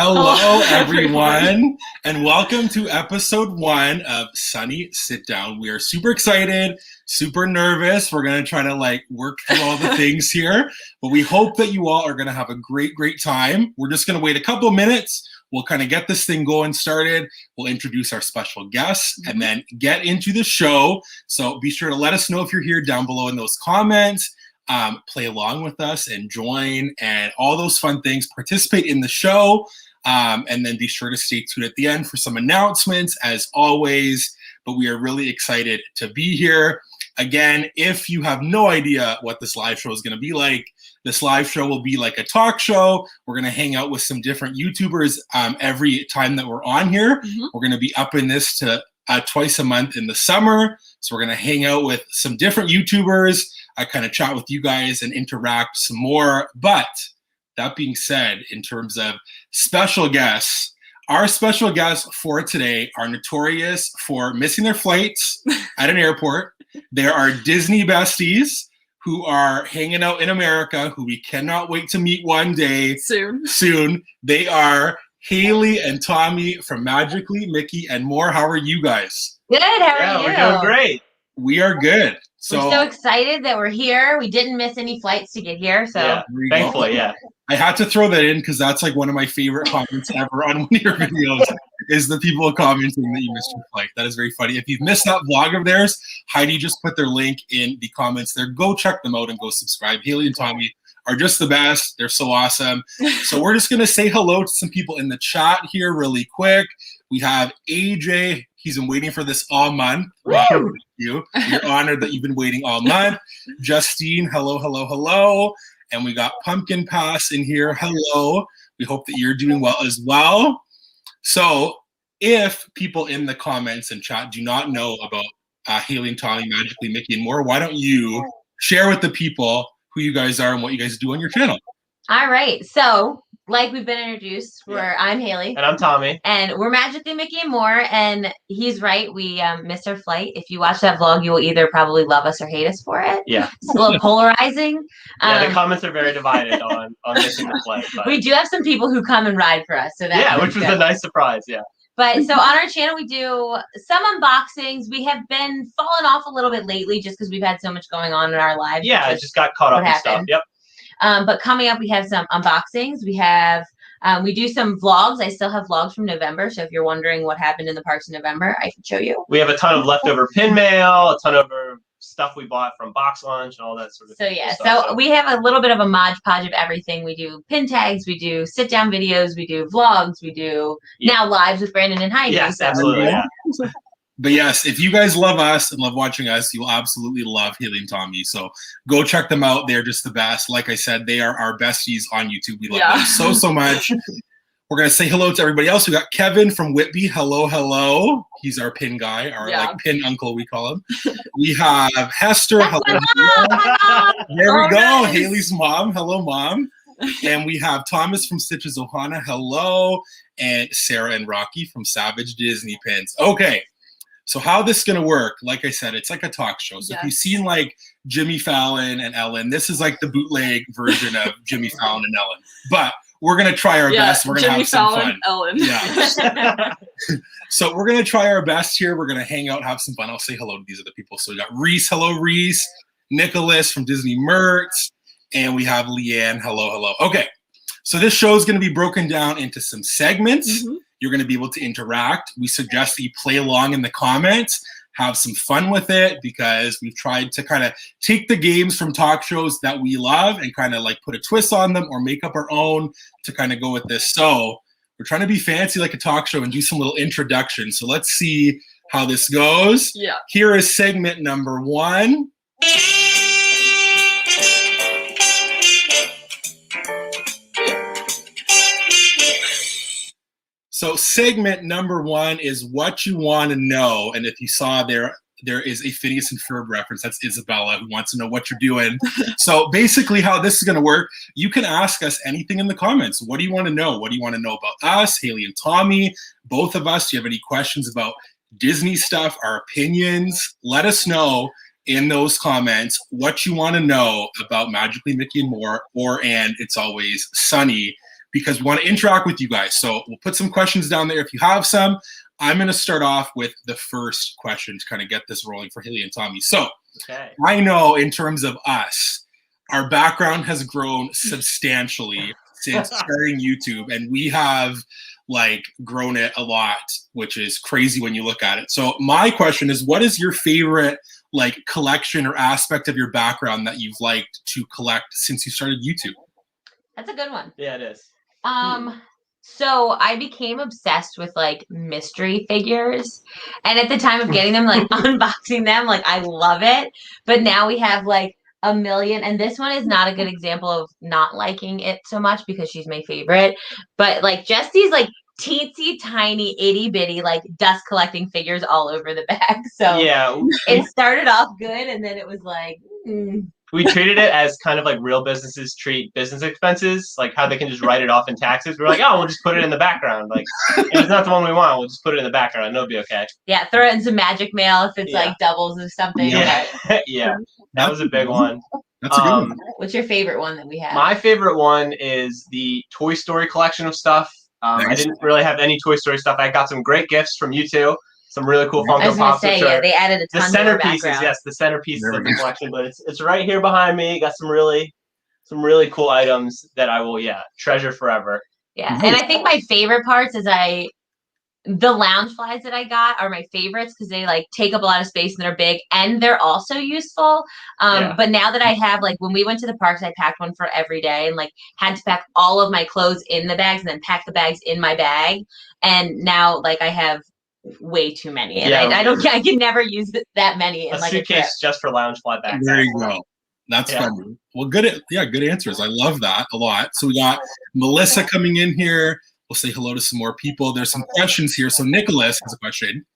Hello, everyone, and welcome to episode 1 of Sunny Sit Down. We are super excited, super nervous. We're going to try to work through all the things here, but we hope that you all are going to have a great time. We're just going to wait a couple minutes. We'll kind of get this thing going started. We'll introduce our special guests and then get into the show. So be sure to let us know if you're here down below in those comments. Play along with us and join and all those fun things. Participate in the show. And then be sure to stay tuned at the end for some announcements as always. But we are really excited to be here. Again, if you have no idea what this live show is going to be like, this live show will be like a talk show. We're going to hang out with some different YouTubers every time that we're on here. We're going to be upping this to twice a month in the summer. So we're going to hang out with some different YouTubers. I kind of chat with you guys and interact some more. But that being said, in terms of special guests, our special guests for today are notorious for missing their flights at an airport. There are Disney besties who are hanging out in America, who we cannot wait to meet one day. Soon. They are Haley and Tommy from Magically Mickey and More. How are you guys? Good. How are you? We're doing great. We are good. We're so excited that we're here. We didn't miss any flights to get here. So yeah, thankfully, yeah. I had to throw that in because that's one of my favorite comments ever on one of your videos is the people commenting that you missed your flight. That is very funny. If you've missed that vlog of theirs, Heidi just put their link in the comments there. Go check them out and go subscribe. Haley and Tommy are just the best. They're so awesome. So we're just going to say hello to some people in the chat here really quick. We have AJ. He's been waiting for this all month. Thank you. We're honored that you've been waiting all month. Justine, hello. And we got Pumpkin Pass in here. Hello. We hope that you're doing well as well. So if people in the comments and chat do not know about Haley and Tommy, Magically Mickey and More, why don't you share with the people who you guys are and what you guys do on your channel? All right. So like we've been introduced, I'm Haley. And I'm Tommy. And we're Magically Mickey and More. And he's right. We missed our flight. If you watch that vlog, you will either probably love us or hate us for it. Yeah. It's a little polarizing. Yeah, the comments are very divided on missing the flight. But we do have some people who come and ride for us. So which was a nice surprise. Yeah. But so on our channel, we do some unboxings. We have been falling off a little bit lately just because we've had so much going on in our lives. Yeah, I just got caught up in stuff. Yep. But coming up, we have some unboxings. We do some vlogs. I still have vlogs from November. So if you're wondering what happened in the parks in November, I can show you. We have a ton of leftover pin mail, a ton of stuff we bought from Box Lunch and all that sort of thing. So we have a little bit of a Mod Podge of everything. We do pin tags, we do sit down videos, we do vlogs, we do now lives with Brandon and Heidi. Yes, absolutely. Yeah. But yes, if you guys love us and love watching us, you'll absolutely love Haley and Tommy. So go check them out. They're just the best. Like I said, they are our besties on YouTube. We love them so much. We're going to say hello to everybody else. We got Kevin from Whitby. Hello. He's our pin guy, our pin uncle, we call him. We have Hester. Hello. There we go. Nice. Haley's mom. Hello, Mom. And we have Thomas from Stitches Ohana. Hello. And Sarah and Rocky from Savage Disney Pins. Okay. So how this is going to work, like I said, it's like a talk show. So if you've seen Jimmy Fallon and Ellen, this is like the bootleg version of Jimmy Fallon and Ellen. But we're going to try our best. We're going to have some fun. Ellen. Yeah. So we're going to try our best here. We're going to hang out, have some fun. I'll say hello to these other people. So we got Reese. Hello, Reese. Nicholas from Disney Mertz. And we have Leanne. Hello. Okay. So this show is going to be broken down into some segments. You're going to be able to interact. We suggest that you play along in the comments, have some fun with it, because we've tried to kind of take the games from talk shows that we love and kind of put a twist on them or make up our own to kind of go with this. So we're trying to be fancy like a talk show and do some little introduction. So let's see how this goes. Yeah. Here is segment number 1. So segment number 1 is what you want to know. And if you saw there is a Phineas and Ferb reference. That's Isabella who wants to know what you're doing. So basically how this is going to work, you can ask us anything in the comments. What do you want to know? What do you want to know about us, Haley and Tommy, both of us? Do you have any questions about Disney stuff, our opinions? Let us know in those comments what you want to know about Magically Mickey and More, and It's Always Sunny because we want to interact with you guys. So we'll put some questions down there if you have some. I'm going to start off with the first question to kind of get this rolling for Haley and Tommy. So I know in terms of us, our background has grown substantially since starting YouTube, and we have like grown it a lot, which is crazy when you look at it. So my question is, what is your favorite like collection or aspect of your background that you've liked to collect since you started YouTube? That's a good one. Yeah, it is. So I became obsessed with like mystery figures, and at the time of getting them, like unboxing them, like I love it. But now we have like a million, and this one is not a good example of not liking it so much because she's my favorite. But like just these like teensy tiny itty bitty like dust collecting figures all over the bag. So yeah, it started off good, and then it was like. We treated it as kind of like real businesses treat business expenses, like how they can just write it off in taxes. We're like, oh, we'll just put it in the background. Like, if it's not the one we want, we'll just put it in the background and it'll be okay. Yeah, throw it in some magic mail if it's like doubles or something. Yeah, yeah, that was a big one. That's a good one. What's your favorite one that we have? My favorite one is the Toy Story collection of stuff. I didn't really have any Toy Story stuff. I got some great gifts from you two. Some really cool Funko I was Pops. gonna say, yeah, they added a ton the more centerpieces, background. yes, the centerpieces of the collection. But it's right here behind me. Got some really cool items that I will treasure forever. Yeah, and I think my favorite parts is the lounge flies that I got are my favorites because they like take up a lot of space and they're big and they're also useful. But now that I have like when we went to the parks, I packed one for every day and like had to pack all of my clothes in the bags and then pack the bags in my bag. And now like I have way too many, and I can never use that many in like a trip. Suitcase just for lounge fly bags. There you go. That's fun. Well, good answers. I love that a lot. So we got Melissa coming in here. We'll say hello to some more people. There's some questions here. So Nicholas has a question,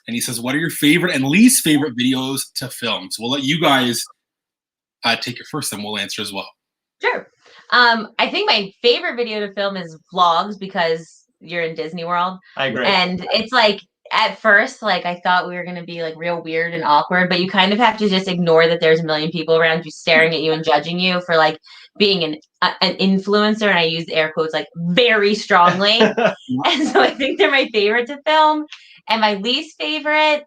and he says, "What are your favorite and least favorite videos to film?" So we'll let you guys take it first, and we'll answer as well. Sure. I think my favorite video to film is vlogs because you're in Disney World. I agree. And it's like, at first, like I thought we were going to be like real weird and awkward, but you kind of have to just ignore that there's a million people around you staring at you and judging you for like being an influencer. And I use air quotes like very strongly. And so I think they're my favorite to film. And my least favorite,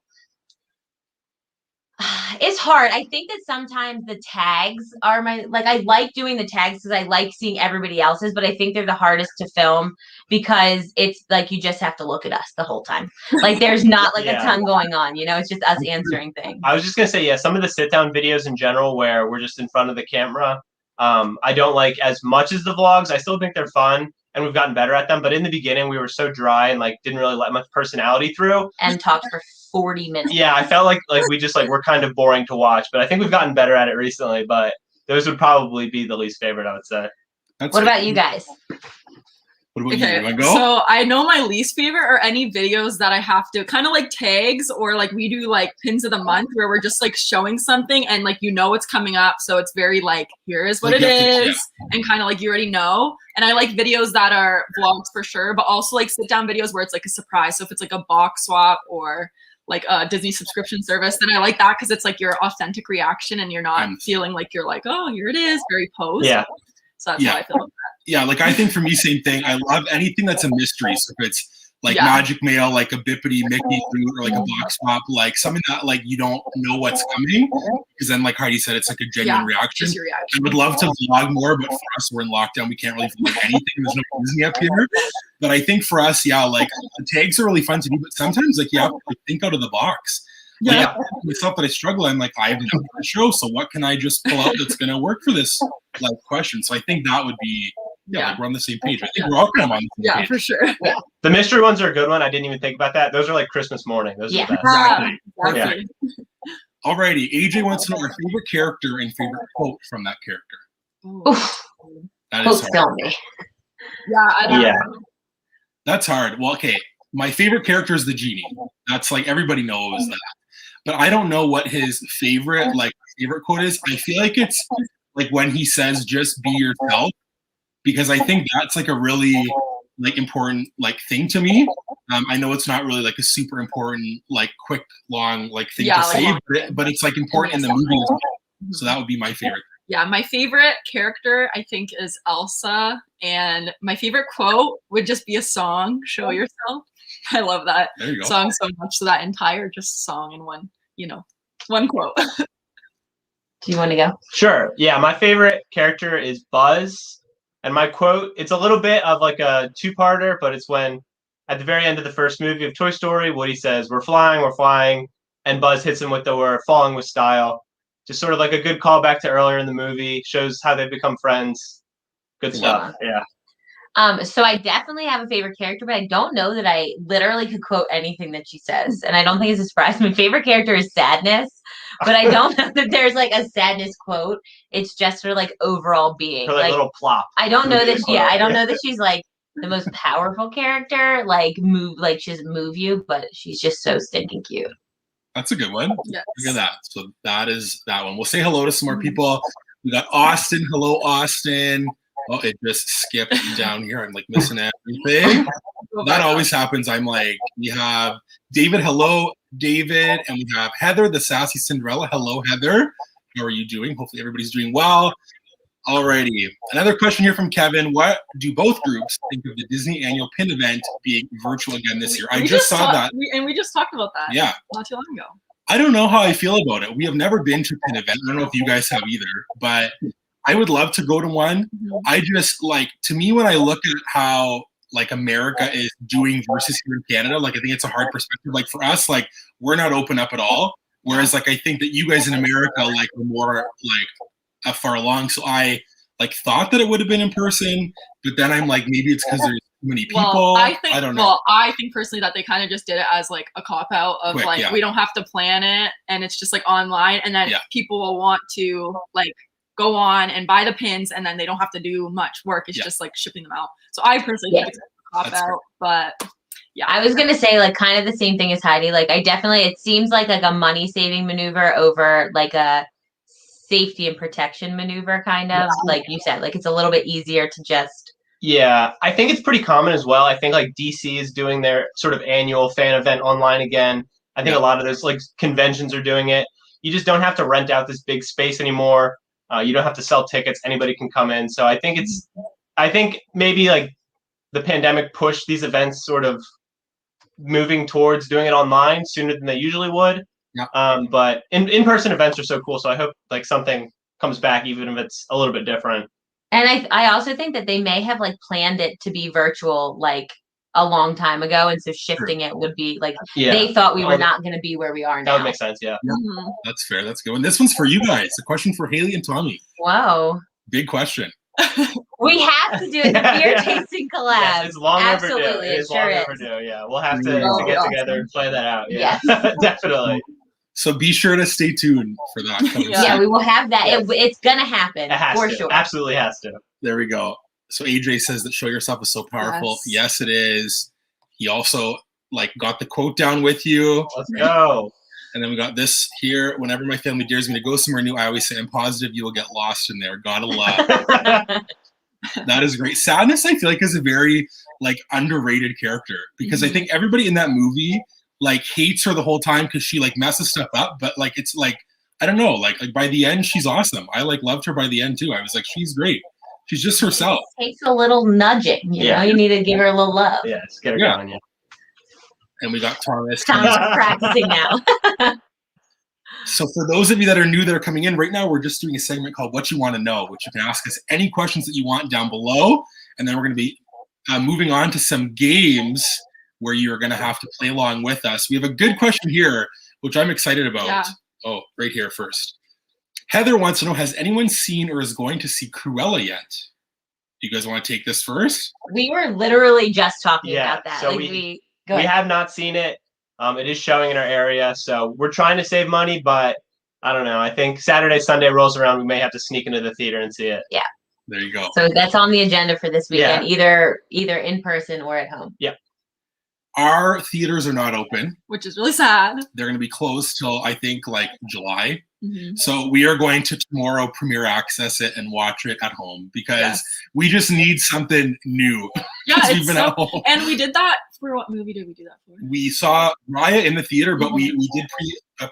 it's hard. I think that sometimes the tags are I like doing the tags because I like seeing everybody else's, but I think they're the hardest to film because it's like you just have to look at us the whole time. Like there's not like a ton going on, it's just us answering things. I was just gonna say, some of the sit down videos in general where we're just in front of the camera, I don't like as much as the vlogs. I still think they're fun and we've gotten better at them, but in the beginning we were so dry and like didn't really let much personality through. And talked for 40 minutes. Yeah, I felt like we just like we're kind of boring to watch, but I think we've gotten better at it recently. But those would probably be the least favorite, I would say. What about you guys? What about you? You wanna go? So I know my least favorite are any videos that I have to kind of like tags or like we do like pins of the month where we're just like showing something and like it's coming up, so it's very like here is what it is and kind of like you already know. And I like videos that are vlogs for sure, but also like sit down videos where it's like a surprise. So if it's like a box swap or like a Disney subscription service, then I like that because it's like your authentic reaction and you're not feeling like you're like, oh, here it is, very posed. Yeah. So that's how I feel about that. Yeah, like I think for me, same thing. I love anything that's a mystery. So if it's like magic mail, like a Bippity Mickey fruit, or like a box swap, like something that like you don't know what's coming, because then like Heidi said, it's like a genuine reaction. I would love to vlog more, but for us, we're in lockdown. We can't really vlog anything. There's no Disney up here. But I think for us, like the tags are really fun to do, but sometimes like you have to like, think out of the box. Like, myself that I struggle, I'm like, I have nothing to show, so what can I just pull out that's gonna work for this like question? So I think that would be like we're on the same page. I think we're all kind of on the same page. For sure. Yeah. The mystery ones are a good one. I didn't even think about that. Those are like Christmas morning. Those are the best. Exactly. Alrighty, AJ wants to know our favorite character and favorite quote from that character. Oof. That is hard. Yeah. That's hard. Well, okay. My favorite character is the genie. That's like everybody knows that. But I don't know what his favorite quote is. I feel like it's like when he says just be yourself, because I think that's like a really like important like thing to me. I know it's not really like a super important like quick long like thing to say, but it's like important in the movie as well. So that would be my favorite. Yeah, my favorite character, I think, is Elsa. And my favorite quote would just be a song, Show Yourself. I love that song so much. So that entire just song in one, one quote. Do you want to go? Sure. Yeah, my favorite character is Buzz. And my quote, it's a little bit of like a two-parter, but it's when at the very end of the first movie of Toy Story, Woody says, we're flying, and Buzz hits him with the we're falling with style. Just sort of like a good callback to earlier in the movie, shows how they've become friends. Good stuff. Yeah. So I definitely have a favorite character, but I don't know that I literally could quote anything that she says. And I don't think it's a surprise. My favorite character is Sadness, but I don't know that there's like a Sadness quote. It's just her like overall being. Her like little plop. I don't know that I don't know that she's like the most powerful character, like she doesn't move you, but she's just so stinking cute. That's a good one. Yes. Look at that. So that is that one. We'll say hello to some more people. We got Austin. Hello, Austin. Oh, it just skipped down here. I'm like missing everything. That always happens. I'm like, we have David. Hello, David. And we have Heather, the sassy Cinderella. Hello, Heather. How are you doing? Hopefully everybody's doing well. Alrighty. Another question here from Kevin. What do both groups think of the Disney annual pin event being virtual again this year? I just saw that. And we just talked about that. Yeah. Not too long ago. I don't know how I feel about it. We have never been to a pin event. I don't know if you guys have either, but I would love to go to one. I just like, to me, when I look at how like America is doing versus here in Canada, like I think it's a hard perspective. Like for us, like we're not open up at all. Whereas like I think that you guys in America like are more like far along. So I like thought that it would have been in person, but then I'm like, maybe it's because there's too many people. Well, I don't know. Well, I think personally that they kind of just did it as like a cop out of quick, we don't have to plan it, and it's just like online, and then people will want to like go on and buy the pins, and then they don't have to do much work. It's just like shipping them out. So I personally think it's a cop out, but yeah. I was gonna say like kind of the same thing as Heidi. Like it seems like a money saving maneuver over like a safety and protection maneuver, kind of like you said. Like it's a little bit easier to just. Yeah, I think it's pretty common as well. I think like DC is doing their sort of annual fan event online again. I think a lot of those like conventions are doing it. You just don't have to rent out this big space anymore. You don't have to sell tickets. Anybody can come in. So I think maybe like the pandemic pushed these events sort of moving towards doing it online sooner than they usually would. Yeah. But in-person events are so cool. So I hope like something comes back, even if it's a little bit different. And I also think that they may have like planned it to be virtual like a long time ago, and so shifting it would be like they thought we were not going to be where we are now. That would make sense. Yeah. That's fair. That's good. And this one's for you guys. A question for Haley and Tommy. Whoa. Big question. We have to do it. The beer tasting collab. Yes, it's long overdue. Absolutely, It is long overdue. Yeah, we'll have to get together and play that out. Yeah, definitely. So be sure to stay tuned for that. Yeah, we will have that. Yes. It's gonna happen for sure. Absolutely has to. There we go. So AJ says that Show Yourself is so powerful. Yes, it is. He also like got the quote down with you. Let's go. And then we got this here. Whenever my family dares me to go somewhere new, I always say, I'm positive you will get lost in there. Gotta love. That is great. Sadness, I feel like, is a very like underrated character because I think everybody in that movie like hates her the whole time because she like messes stuff up. But like it's like, I don't know, like by the end, she's awesome. I like loved her by the end too. I was like, she's great. She's just herself. It takes a little nudging, you know. You need to give her a little love. Yeah, just get her going. Yeah. And we got Thomas. Thomas practicing now. So for those of you that are new that are coming in right now, we're just doing a segment called What You Want to Know, which you can ask us any questions that you want down below. And then we're going to be moving on to some games where you're going to have to play along with us. We have a good question here, which I'm excited about. Yeah. Oh, right here first. Heather wants to know, has anyone seen or is going to see Cruella yet? Do you guys want to take this first? We were literally just talking about that. So like we have not seen it. It is showing in our area, so we're trying to save money, but I don't know. I think Saturday, Sunday rolls around, we may have to sneak into the theater and see it. Yeah. There you go. So that's on the agenda for this weekend, either in person or at home. Yeah. Our theaters are not open. Which is really sad. They're going to be closed till, I think, like July. So we are going to tomorrow premiere access it and watch it at home because we just need something new. Yeah, it's at home. And we did that for what movie did we do that for? We saw Raya in the theater, but we did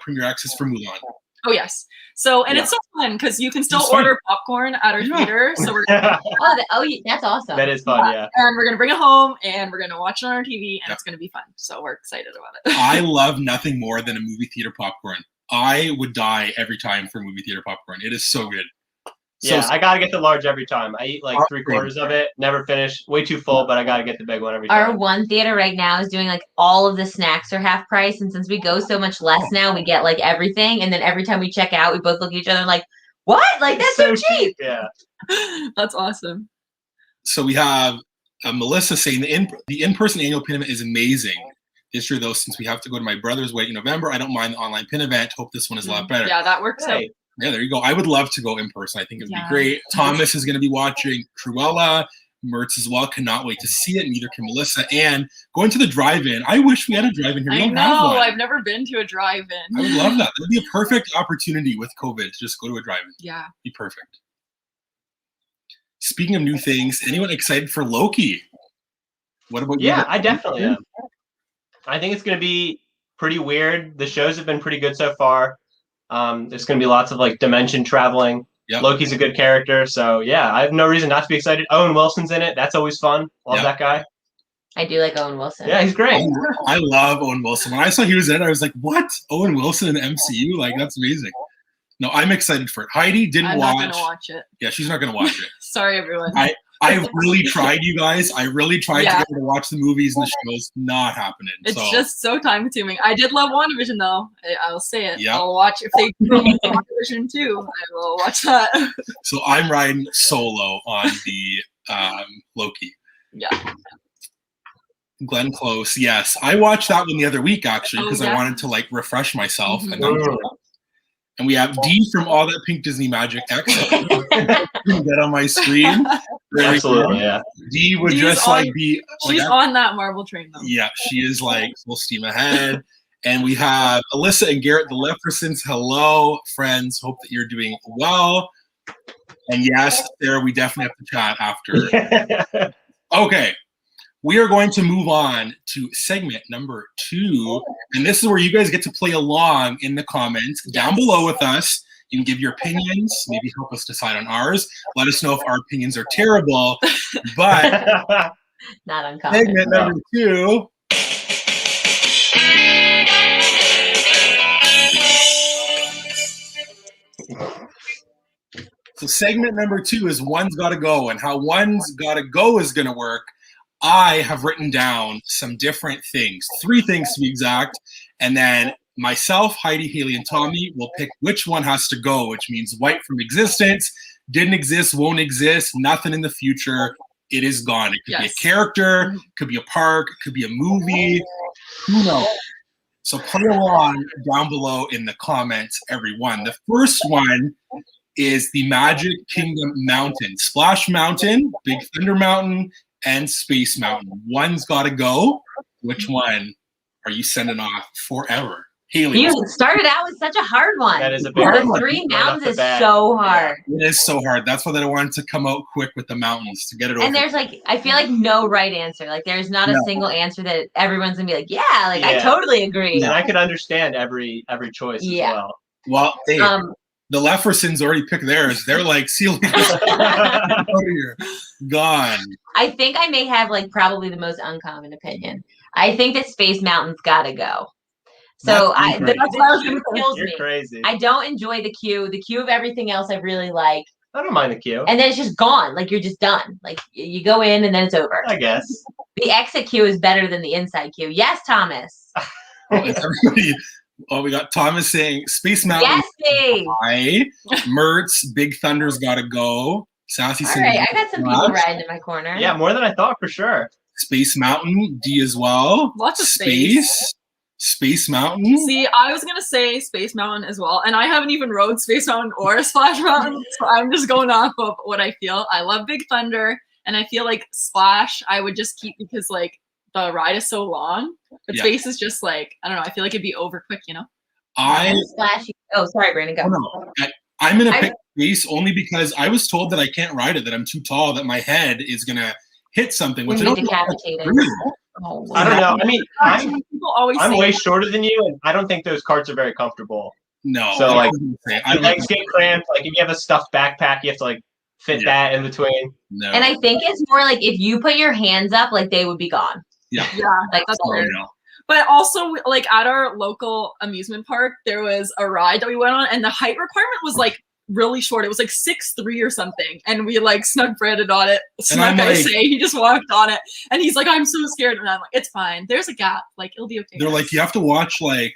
premiere access for Mulan. Oh yes. So and Yeah. it's so fun because you can still It's fun. order popcorn at our theater. So we're That's awesome. That is fun, yeah. and we're gonna bring it home and we're gonna watch it on our TV and it's gonna be fun. So we're excited about it. I love nothing more than a movie theater popcorn. I would die every time for movie theater popcorn. It is so good. Yeah, I gotta get the large every time. I eat like 3/4 of it, never finish, way too full, but I gotta get the big one every time. Our one theater right now is doing like all of the snacks are half price, and since we go so much less now, we get like everything, and then every time we check out, we both look at each other like, "What? Like that's so cheap!" Yeah, That's awesome. So we have Melissa saying the in-person annual pin event is amazing. This year, though, since we have to go to my brother's wedding in November, I don't mind the online pin event. Hope this one is a lot better. Yeah, that works out. Yeah, there you go. I would love to go in person. I think it would be great. Thomas is going to be watching Cruella. Mertz as well. Cannot wait to see it. Neither can Melissa. And going to the drive-in. I wish we had a drive-in here. We don't have one. I've never been to a drive-in. I would love that. It would be a perfect opportunity with COVID to just go to a drive-in. Yeah. Be perfect. Speaking of new things, anyone excited for Loki? What about you? Yeah, I definitely am. I think it's going to be pretty weird. The shows have been pretty good so far. There's going to be lots of like dimension traveling. Yep. Loki's a good character, so yeah, I have no reason not to be excited. Owen Wilson's in it. That's always fun. Love that guy. I do like Owen Wilson. Yeah, he's great. I love Owen Wilson. When I saw he was in it, I was like, what? Owen Wilson in the MCU? Like, that's amazing. No, I'm excited for it. Heidi didn't watch. I'm not going to watch it. Yeah, she's not going to watch it. Sorry, everyone. I really tried, you guys. I really tried to get her to watch the movies and the shows. Not happening. It's just so time consuming. I did love WandaVision though. I'll say it. Yep. I'll watch if they release WandaVision too. I will watch that. So I'm riding solo on the Loki. Yeah. Glenn Close. Yes, I watched that one the other week actually because I wanted to like refresh myself. And we have D from All That Pink Disney Magic X. Get on my screen. Absolutely, yeah. D would just be. She's on that Marvel train though. Yeah, she is like full steam ahead. And we have Alyssa and Garrett, the Lefersons. Hello, friends. Hope that you're doing well. And yes, Sarah, we definitely have to chat after. Okay. We are going to move on to segment number 2. And this is where you guys get to play along in the comments down below with us. You can give your opinions, maybe help us decide on ours. Let us know if our opinions are terrible. But not uncommon. Segment number 2. So segment number 2 is One's Gotta Go, and how One's Gotta Go is going to work. I have written down some different things, 3 things to be exact, and then myself, Heidi, Haley, and Tommy will pick which one has to go, which means white from existence, didn't exist, won't exist, nothing in the future. It is gone. It could be a character, could be a park, it could be a movie. Who knows? So play along down below in the comments, everyone. The first one is the Magic Kingdom Mountain. Splash Mountain, Big Thunder Mountain, and Space Mountain. One's got to go. Which one are you sending off forever? Haley. You started out with such a hard one. That is a big one. The 3 mountains is so hard. It is so hard. That's why I wanted to come out quick with the mountains to get it over. And there's like, I feel like no right answer. Like there's not a single answer that everyone's gonna be like, I totally agree. And I could understand every choice as well. Well, hey, the Lefersons already picked theirs. They're like, seal gone. I think I may have like probably the most uncommon opinion. I think that Space Mountain's gotta go. So You're crazy. I don't enjoy the queue. The queue of everything else I really like. I don't mind the queue. And then it's just gone. Like you're just done. Like you go in and then it's over. I guess. The exit queue is better than the inside queue. Yes, Thomas. Everybody. Oh, we got Thomas saying Space Mountain. Yes, Dave. Hi. Mertz, Big Thunder's got to go. Sassy. All right, I got some people riding in my corner. Yeah, more than I thought for sure. Space Mountain, D as well. Lots of space. Space Mountain. See, I was gonna say Space Mountain as well, and I haven't even rode Space Mountain or Splash Mountain, so I'm just going off of what I feel. I love Big Thunder, and I feel like Splash I would just keep because like the ride is so long, but Space is just like I don't know. I feel like it'd be over quick, you know. Splash. Oh, sorry, Brandon. Go. No, I'm gonna pick Space only because I was told that I can't ride it. That I'm too tall. That my head is gonna hit something. Which I don't decapitated. I don't know. I mean, I'm people always way shorter than you, and I don't think those carts are very comfortable. No. So like, I don't legs get cramped. Like if you have a stuffed backpack, you have to like fit that in between. No. And I think it's more like if you put your hands up, like they would be gone. Yeah. Like that's weird. No. But also, like at our local amusement park, there was a ride that we went on, and the height requirement was like really short. It was like 6'3" or something, and we like snuck Brandon on it. Snuck, I say, he just walked on it, and he's like, "I'm so scared," and I'm like, "It's fine. There's a gap. Like it'll be okay." They're like, you have to watch like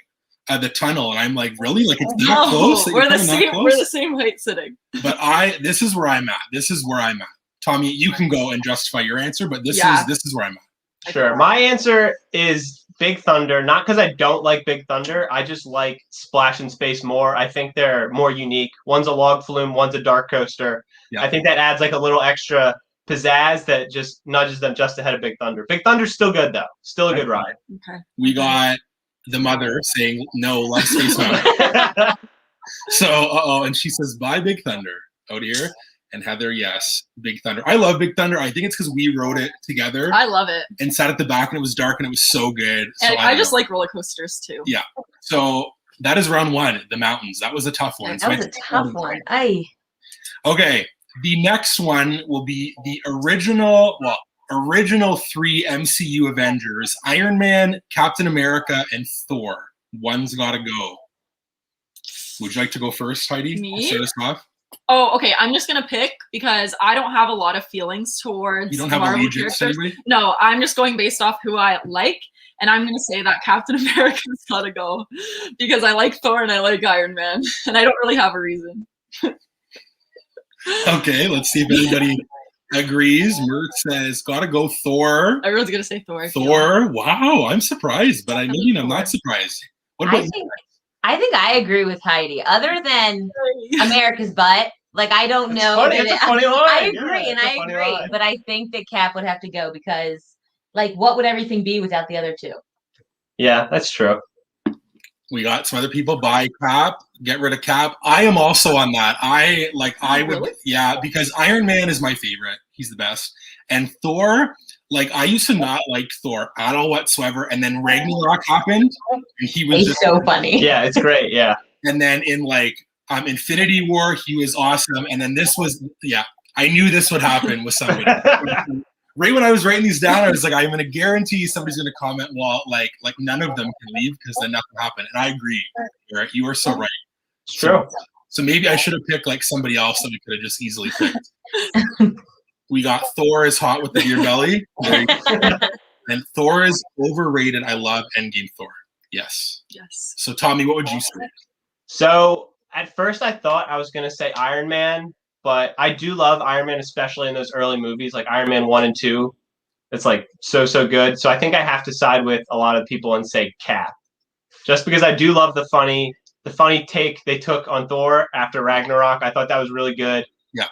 the tunnel, and I'm like, really? Like it's that close? That we're the same. We're the same height sitting. But this is where I'm at. Tommy, you can go and justify your answer, but this is where I'm at. Sure. My answer is Big Thunder, not because I don't like Big Thunder. I just like Splash and Space more. I think they're more unique. One's a log flume, one's a dark coaster. Yeah. I think that adds like a little extra pizzazz that just nudges them just ahead of Big Thunder. Big Thunder's still good though. Still a good ride. Okay. We got the mother saying no, love Space Mountain. So, and she says bye Big Thunder out here. And Heather, yes, Big Thunder. I love Big Thunder. I think it's because we rode it together. I love it. And sat at the back, and it was dark, and it was so good. So and I just like roller coasters too. Yeah. So that is round one, the mountains. That was a tough one. That was a tough one. Okay. The next one will be the original 3 MCU Avengers: Iron Man, Captain America, and Thor. One's got to go. Would you like to go first, Heidi? Me? Start us off. Oh, okay. I'm just gonna pick because I don't have a lot of feelings towards. You don't have Marvel allegiance to characters. anybody? No, I'm just going based off who I like, and I'm gonna say that Captain America's gotta go because I like Thor and I like Iron Man, and I don't really have a reason. Okay, let's see if anybody agrees. Mert says gotta go Thor. Everyone's gonna say Thor. Thor. Wow, I'm surprised, but I'm not surprised. What about I think I agree with Heidi. Other than America's butt, like I don't know. Funny. It's a funny line. I agree, and I agree, but I think that Cap would have to go because, like, what would everything be without the other two? Yeah, that's true. We got some other people buy Cap, get rid of Cap. I am also on that. I would, because Iron Man is my favorite. He's the best, and Thor. Like, I used to not like Thor at all whatsoever, and then Ragnarok happened, and he's just so funny. Yeah, it's great, yeah. And then in, like, Infinity War, he was awesome, and then this was, I knew this would happen with somebody. Right when I was writing these down, I was like, I'm going to guarantee somebody's going to comment, well, like none of them can leave because then nothing happened. And I agree. You are so right. It's true. So maybe I should have picked, like, somebody else that we could have just easily picked. We got Thor is hot with the beer belly. And Thor is overrated. I love Endgame Thor. Yes. So, Tommy, what would you say? So, at first, I thought I was going to say Iron Man, but I do love Iron Man, especially in those early movies, like Iron Man 1 and 2. It's, like, so good. So, I think I have to side with a lot of people and say Cap. Just because I do love the funny take they took on Thor after Ragnarok. I thought that was really good. Yeah.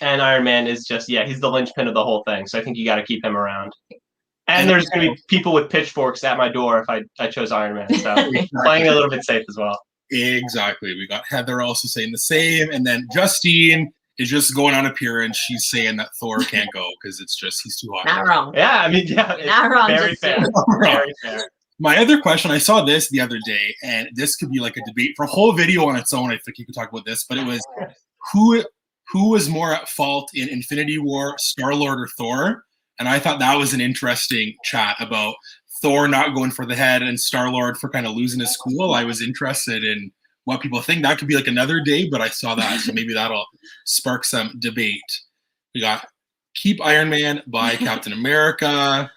And Iron Man is just, he's the linchpin of the whole thing. So I think you got to keep him around. And there's going to be people with pitchforks at my door if I chose Iron Man. So playing a little bit safe as well. Exactly. We got Heather also saying the same. And then Justine is just going on appearance. She's saying that Thor can't go because it's just, he's too hot. Not wrong. Yeah, I mean, it's not wrong. Very fair. Very fair. My other question, I saw this the other day, and this could be like a debate for a whole video on its own. I think you could talk about this, but it was who was more at fault in Infinity War, Star-Lord or Thor? And I thought that was an interesting chat about Thor not going for the head and Star-Lord for kind of losing his cool. I was interested in what people think. That could be like another day, but I saw that. So maybe that'll spark some debate. We got keep Iron Man, buy Captain America.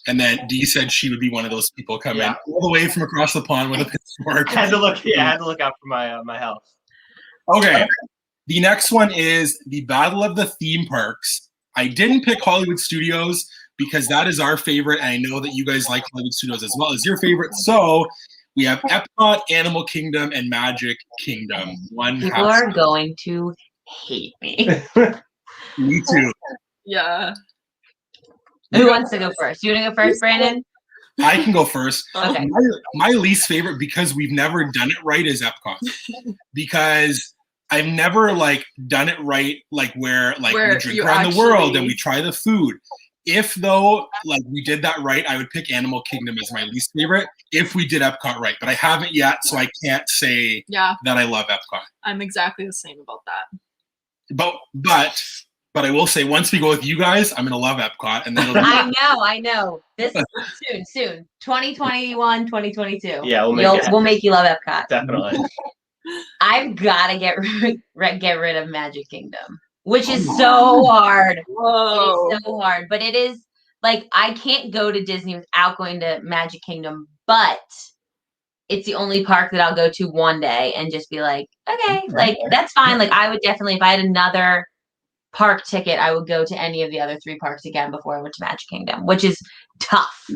And then Dee said she would be one of those people coming all the way from across the pond with a pitchfork. I had to look out for my health. Okay. The next one is the Battle of the Theme Parks. I didn't pick Hollywood Studios because that is our favorite, and I know that you guys like Hollywood Studios as well as your favorite. So we have Epcot, Animal Kingdom, and Magic Kingdom. People are going to hate me. Me too. Yeah. Who wants to go first? You want to go first, Brandon? I can go first. Okay. My least favorite, because we've never done it right, is Epcot. Because I've never done it right, where we drink around the world and we try the food. If though, like we did that right, I would pick Animal Kingdom as my least favorite if we did Epcot right. But I haven't yet, so I can't say that I love Epcot. I'm exactly the same about that. But I will say once we go with you guys, I'm gonna love Epcot, and then it'll be I know. This is soon. 2021, 2022. Yeah, we'll make you love Epcot. Definitely. I've got to get rid of Magic Kingdom, which is so hard. Whoa. It is so hard, but it is like I can't go to Disney without going to Magic Kingdom, but it's the only park that I'll go to one day and just be like, okay, like that's fine. Like I would definitely, if I had another park ticket, I would go to any of the other 3 parks again before I went to Magic Kingdom, which is tough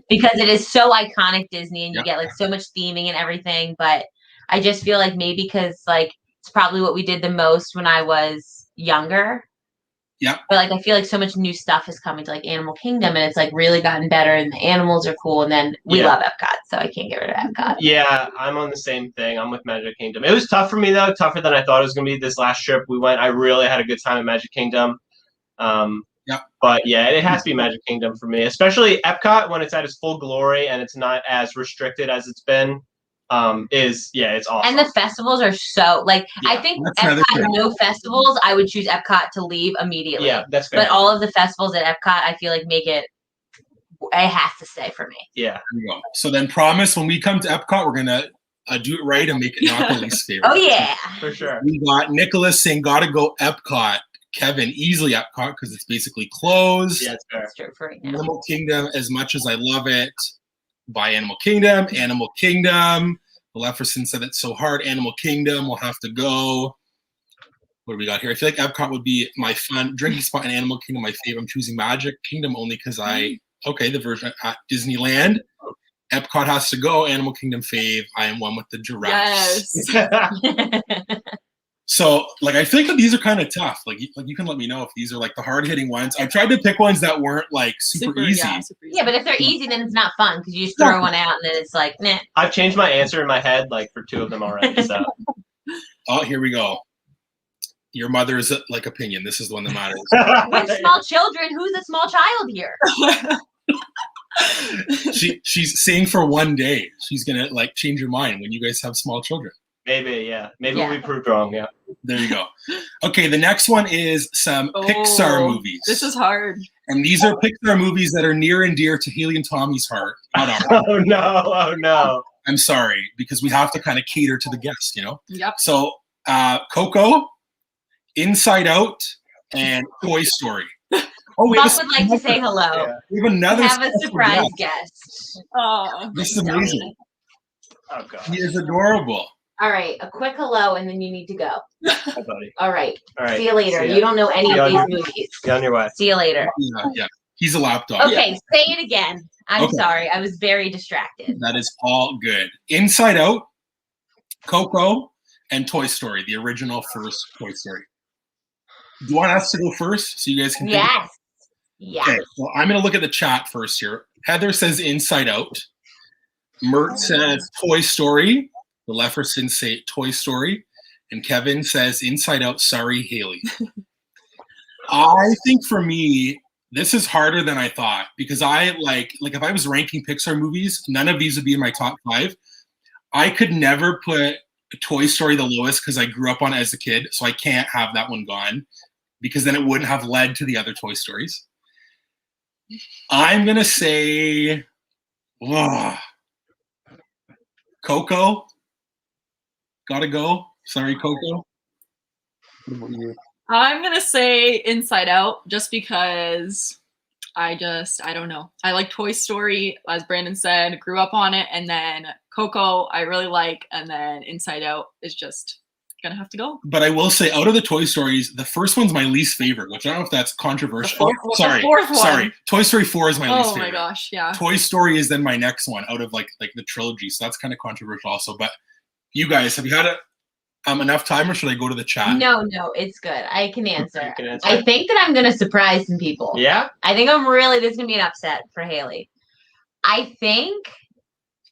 because it is so iconic Disney and you get like so much theming and everything. But I just feel like maybe because like it's probably what we did the most when I was younger. Yeah. But like I feel like so much new stuff is coming to like Animal Kingdom and it's like really gotten better and the animals are cool and then we love Epcot, so I can't get rid of Epcot. Yeah, I'm on the same thing. I'm with Magic Kingdom. It was tough for me though, tougher than I thought it was gonna be. This last trip we went, I really had a good time at Magic Kingdom. But yeah, it has to be Magic Kingdom for me, especially Epcot when it's at its full glory and it's not as restricted as it's been. It's awesome. And the festivals are so like I think Epcot no festivals, I would choose Epcot to leave immediately. Yeah, that's fair. But all of the festivals at Epcot, I feel like make it has to stay for me. Yeah. There you go. So then promise when we come to Epcot, we're gonna do it right and make it not the least favorite. Oh yeah, for sure. We got Nicholas saying gotta go Epcot. Kevin easily Epcot because it's basically closed. Yeah, that's true for right now. Animal Kingdom, as much as I love it, by Animal Kingdom. Animal Kingdom. Lefferson said it's so hard. Animal Kingdom will have to go. What do we got here? I feel like Epcot would be my fun drinking spot in Animal Kingdom. My favorite. I'm choosing Magic Kingdom only because the version at Disneyland. Epcot has to go. Animal Kingdom fave. I am one with the giraffes. Yes. So, like, I think that these are kind of tough. Like you can let me know if these are like the hard hitting ones. I tried to pick ones that weren't like super easy. Yeah, but if they're easy, then it's not fun because you just throw one out and then it's like, nah. I've changed my answer in my head like for 2 of them already. So, oh, here we go. Your mother's like opinion. This is the one that matters. With small children, who's a small child here? She's saying for one day she's gonna like change your mind when you guys have small children. Maybe, yeah. Maybe we'll be proved wrong, yeah. There you go. Okay, the next one is some Pixar movies. This is hard. And these are Pixar movies that are near and dear to Haley and Tommy's heart. Oh no. I'm sorry, because we have to kind of cater to the guest, you know? Yep. So Coco, Inside Out, and Toy Story. Oh, Bob would like to say hello. Yeah. We have another surprise guest. Oh, this is amazing. Oh god. He is adorable. All right, a quick hello, and then you need to go. Hi, buddy. All right. See you later. You don't know any of these movies. Get on your way. See you later. Yeah. He's a lapdog. Okay, say it again. I'm sorry. I was very distracted. That is all good. Inside Out, Coco, and Toy Story, the original first Toy Story. Do you want us to go first so you guys can think? Yes. Yeah. Okay, well, I'm going to look at the chat first here. Heather says Inside Out. Mert says Toy Story. The Leffersons say Toy Story. And Kevin says Inside Out. Sorry, Haley. I think for me, this is harder than I thought because I like if I was ranking Pixar movies, none of these would be in my top 5. I could never put Toy Story the lowest because I grew up on it as a kid. So I can't have that one gone because then it wouldn't have led to the other Toy Stories. I'm going to say Coco. Gotta go. Sorry, Coco. What about you? I'm going to say Inside Out just because I don't know. I like Toy Story, as Brandon said, grew up on it. And then Coco, I really like. And then Inside Out is just going to have to go. But I will say, out of the Toy Stories, the first one's my least favorite, which I don't know if that's controversial. The fourth one. Sorry. Toy Story 4 is my least favorite. Oh my gosh, yeah. Toy Story is then my next one out of like the trilogy. So that's kind of controversial also. But you guys, have you had enough time or should I go to the chat? No, it's good. I can answer. I think that I'm going to surprise some people. Yeah? I think this is going to be an upset for Haley. I think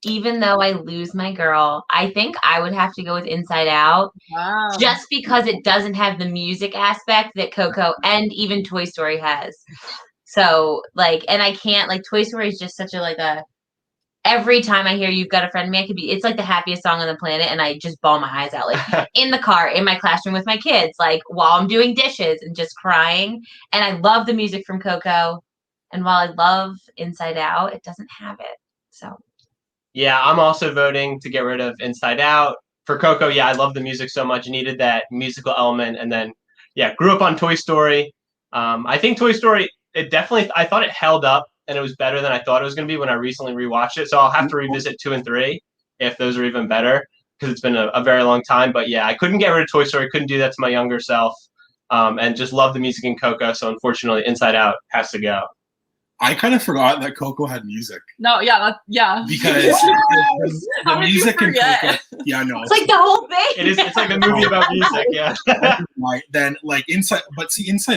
even though I lose my girl, I think I would have to go with Inside Out. Wow. Just because it doesn't have the music aspect that Coco and even Toy Story has. So like, and I can't like Toy Story is just such a every time I hear You've Got a Friend in Me, it's like the happiest song on the planet, and I just bawl my eyes out, like in the car, in my classroom with my kids, like while I'm doing dishes and just crying. And I love the music from Coco. And while I love Inside Out, it doesn't have it. So yeah, I'm also voting to get rid of Inside Out. For Coco, yeah, I love the music so much. Needed that musical element. And then, yeah, grew up on Toy Story. I think Toy Story, I thought it held up, and it was better than I thought it was going to be when I recently rewatched it. So I'll have to revisit 2 and 3 if those are even better, because it's been a very long time. But yeah, I couldn't get rid of Toy Story. Couldn't do that to my younger self. And just love the music in Coco. So unfortunately, Inside Out has to go. I kind of forgot that Coco had music. No, yeah, yeah. Because the music in Coco, yeah, no. It's like the whole thing. It's like a movie about music, yeah. Right, then like Inside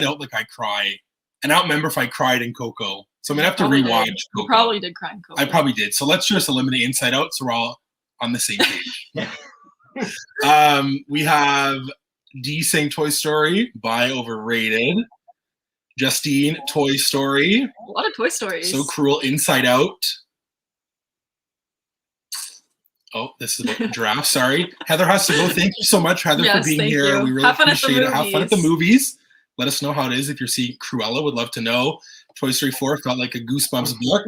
Out, like I cry. And I don't remember if I cried in Coco. So I'm gonna have to rewatch Coco. You probably did cry in Coco. I probably did. So let's just eliminate Inside Out so we're all on the same page. We have D saying Toy Story, by overrated. Justine, Toy Story. A lot of Toy Stories. So Cruel, Inside Out. Oh, this is about giraffe. Sorry. Heather has to go. Thank you so much, Heather, for being here. You. We really appreciate it. Have fun at the movies. Let us know how it is if you're seeing Cruella. Would love to know. Toy Story 4 felt like a Goosebumps book.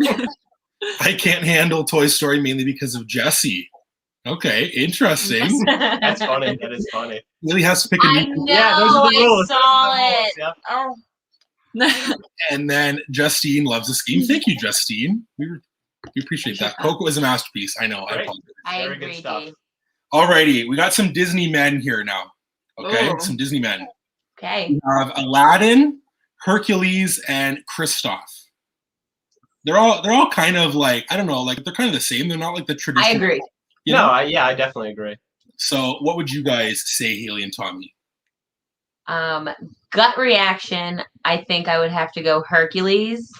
I can't handle Toy Story mainly because of Jessie. Okay, interesting. That's funny. That is funny. Really has to pick a I new. know. Yeah, those are the rules. I saw it. Yep. Oh. And then Justine loves this game. Thank you, Justine. We appreciate that. Coco is a masterpiece. I know. Great. I Very agree, good stuff. Dave. Alrighty, we got some Disney men here now. Okay, Oh. some Disney men. Okay. We have Aladdin, Hercules, and Kristoff. They're all kind of like, I don't know, like they're kind of the same. They're not like the traditional. I agree. You know? I definitely agree. So what would you guys say, Haley and Tommy? Gut reaction, I think I would have to go Hercules,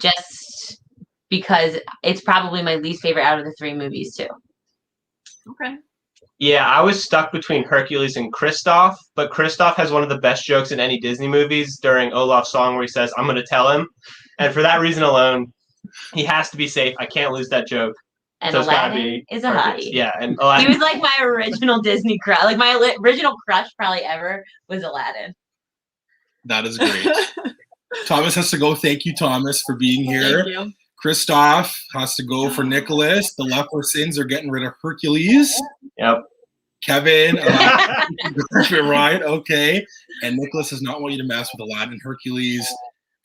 just because it's probably my least favorite out of the 3 movies too. Okay. Yeah, I was stuck between Hercules and Kristoff, but Kristoff has one of the best jokes in any Disney movies during Olaf's song where he says, "I'm going to tell him." And for that reason alone, he has to be safe. I can't lose that joke. And So it's gotta Aladdin be is a Hercules. hottie. Yeah, and He Aladdin. was like my original Disney crush. Like my original crush probably ever was Aladdin. That is great. Thomas has to go. Thank you, Thomas, for being here. Thank you. Kristoff has to go for Nicholas. The Leprosins are getting rid of Hercules. Yep. Kevin, right? Okay. And Nicholas does not want you to mess with Aladdin, Hercules.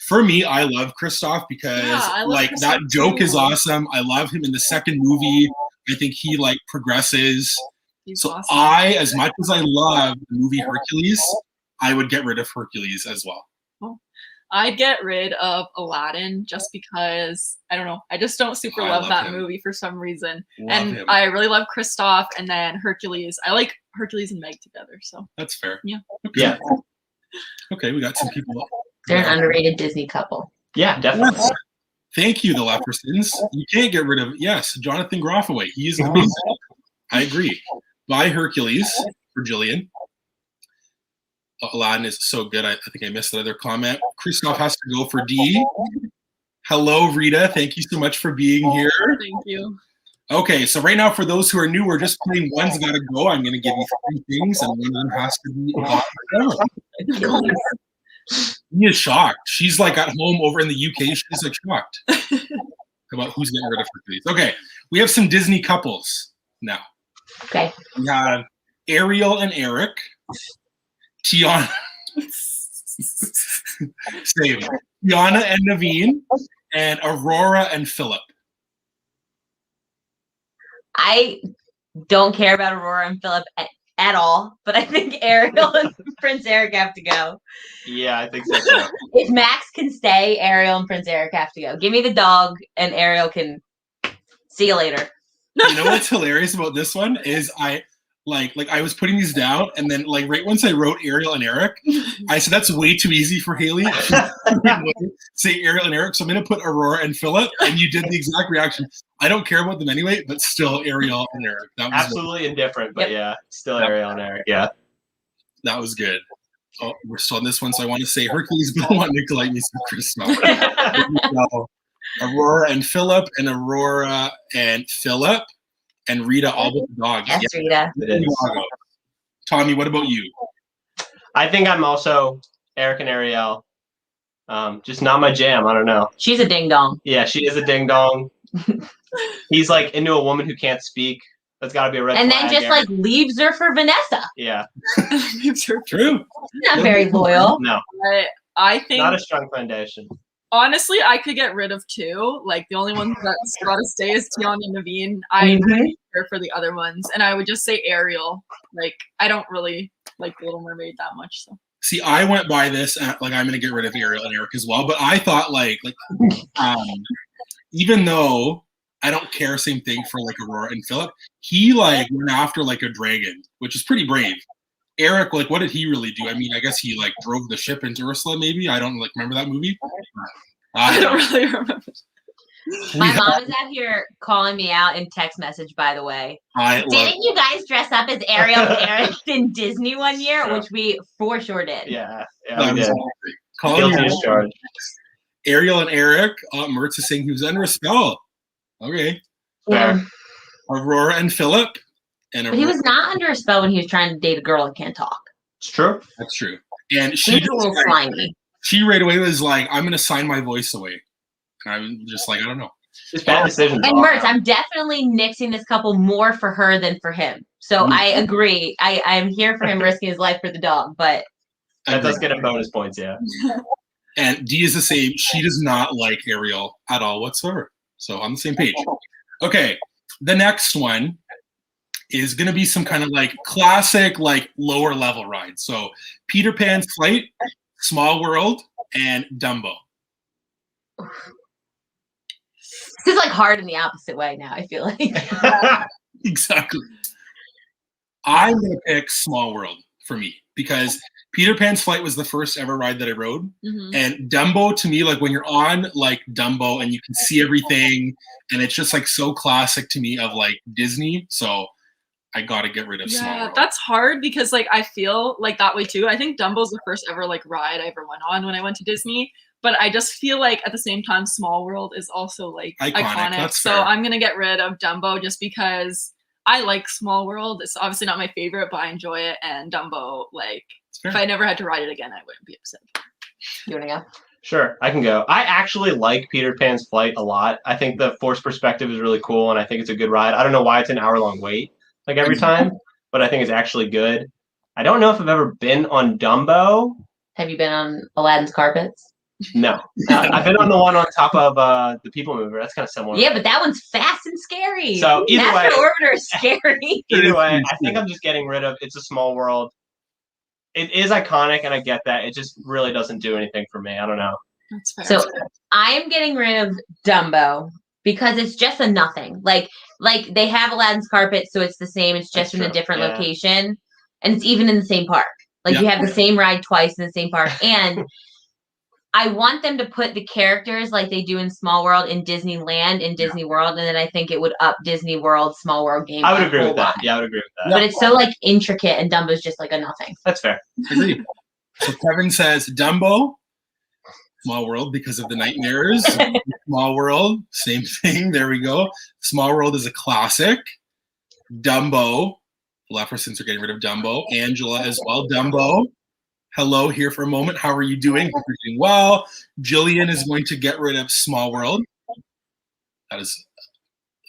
For me, I love Kristoff because I love like Kristoff that joke too. is awesome. I love him in the second movie. I think he like progresses. He's So awesome. as much as I love the movie Hercules, I would get rid of Hercules as well. I'd get rid of Aladdin just because I don't know. I just don't super I love love that him. movie for some reason. Love And him. I really love Kristoff, and then Hercules. I like Hercules and Meg together. So That's fair. Yeah. Okay. Yeah. Okay, we got some people. They're an underrated Disney couple. Yeah, definitely. Thank you, the Leprosins. You can't get rid of, yes, Jonathan Groffaway. He is amazing. I agree. Buy Hercules for Jillian. Aladdin is so good. I think I missed that other comment. Kristoff has to go for D. Hello, Rita. Thank you so much for being here. thank you. Okay, so right now, for those who are new, we're just playing One's Gotta Go. I'm going to give you 3 things, and one of them has to be gone forever. He is shocked. She's like at home over in the UK. She's like shocked about who's getting rid of Hercules. Okay, we have some Disney couples now. Okay. We have Ariel and Eric, Tiana, same, Tiana and Naveen, and Aurora and Philip. I don't care about Aurora and Philip at all, but I think Ariel and Prince Eric have to go. Yeah, I think so too. If Max can stay, Ariel and Prince Eric have to go. Give me the dog, and Ariel can see you later. You know what's hilarious about this one is I was putting these down, and then like right once I wrote Ariel and Eric, I said that's way too easy for Haley. Say Ariel and Eric, so I'm gonna put Aurora and Philip, and you did the exact reaction. I don't care about them anyway, but still Ariel and Eric. That was Absolutely indifferent, but Yep. yeah, still Ariel and Eric. Yeah. That was good. Oh, we're still on this one, so I want to say Hercules been wanting to like me some Kristoff. Aurora and Philip, and Aurora and Philip, and Rita all with the dog. Yes, Rita. It is. Tommy, what about you? I think I'm also Eric and Ariel. Just not my jam. I don't know. She's a ding dong. Yeah, she is a ding dong. He's like into a woman who can't speak. That's got to be a red And flag. then just like leaves her for Vanessa. Yeah. True. Not very loyal. No, I think not a strong foundation. honestly, I could get rid of 2. Like the only ones that's got to stay is Tion and Naveen. I really care for the other ones, and I would just say Ariel. Like I don't really like the Little Mermaid that much. So See, I went by this like I'm gonna get rid of Ariel and Eric as well, but I thought like even though I don't care, same thing for like Aurora and Philip, he like went after like a dragon, which is pretty brave. Eric, like, what did he really do? I mean, I guess he like drove the ship into Ursula, maybe. I don't like remember that movie. I don't really remember. My mom is out here calling me out in text message, by the way. Didn't you guys dress up as Ariel and Eric in Disney one year? Which we for sure did. Yeah, we did. Guilty as charged. Ariel and Eric, Mertz is saying he was under a spell. Okay. Yeah. Aurora and Philip. But he was not under a spell when he was trying to date a girl that can't talk. It's true. That's true. And She's a little slimy. She right away was like, I'm going to sign my voice away. And I'm just like, I don't know. Just bad decisions. And Mertz, I'm definitely nixing this couple more for her than for him. So I agree. I'm here for him risking his life for the dog, but that does get him bonus points, yeah. And Dee is the same. She does not like Ariel at all whatsoever. So on the same page. Okay. The next one is going to be some kind of like classic, like lower level ride. So Peter Pan's Flight, Small World, and Dumbo. This is like hard in the opposite way now, I feel like. Exactly. I'm going to pick Small World for me because Peter Pan's Flight was the first ever ride that I rode. And Dumbo, to me, like when you're on like Dumbo and you can see everything and it's just like so classic to me of like Disney. So I got to get rid of Small World. That's hard because like I feel like that way too. I think Dumbo's the first ever like ride I ever went on when I went to Disney. But I just feel like at the same time, Small World is also like iconic. That's so fair. I'm going to get rid of Dumbo just because I like Small World. It's obviously not my favorite, but I enjoy it. And Dumbo, like, if I never had to ride it again, I wouldn't be upset. You want to go? Sure, I can go. I actually like Peter Pan's Flight a lot. I think the forced perspective is really cool, and I think it's a good ride. I don't know why it's an hour-long wait, like every time, but I think it's actually good. I don't know if I've ever been on Dumbo. Have you been on Aladdin's carpets? No. I've been on the one on top of the People Mover. That's kind of similar. Yeah, but that one's fast and scary. So either way, Master Orbiter is scary. Either way, I think I'm just getting rid of It's a Small World. It is iconic, and I get that. It just really doesn't do anything for me. I don't know. That's fair. So I am getting rid of Dumbo because it's just a nothing. Like they have Aladdin's carpet, so it's the same. It's just in a different location, and it's even in the same park. Like you have the same ride twice in the same park, and I want them to put the characters like they do in Small World in Disneyland in Disney World, and then I think it would up Disney World, Small World game. I would agree with that. Yeah, I would agree with that. But it's so like intricate, and Dumbo's just like a nothing. That's fair. Agreed. So Kevin says Dumbo, Small World because of the nightmares. Small World, same thing. There we go. Small World is a classic. Dumbo, Leffersons are getting rid of Dumbo. Angela as well. Dumbo. Hello, here for a moment. How are you doing? Hope you're doing well. Jillian is going to get rid of Small World. That is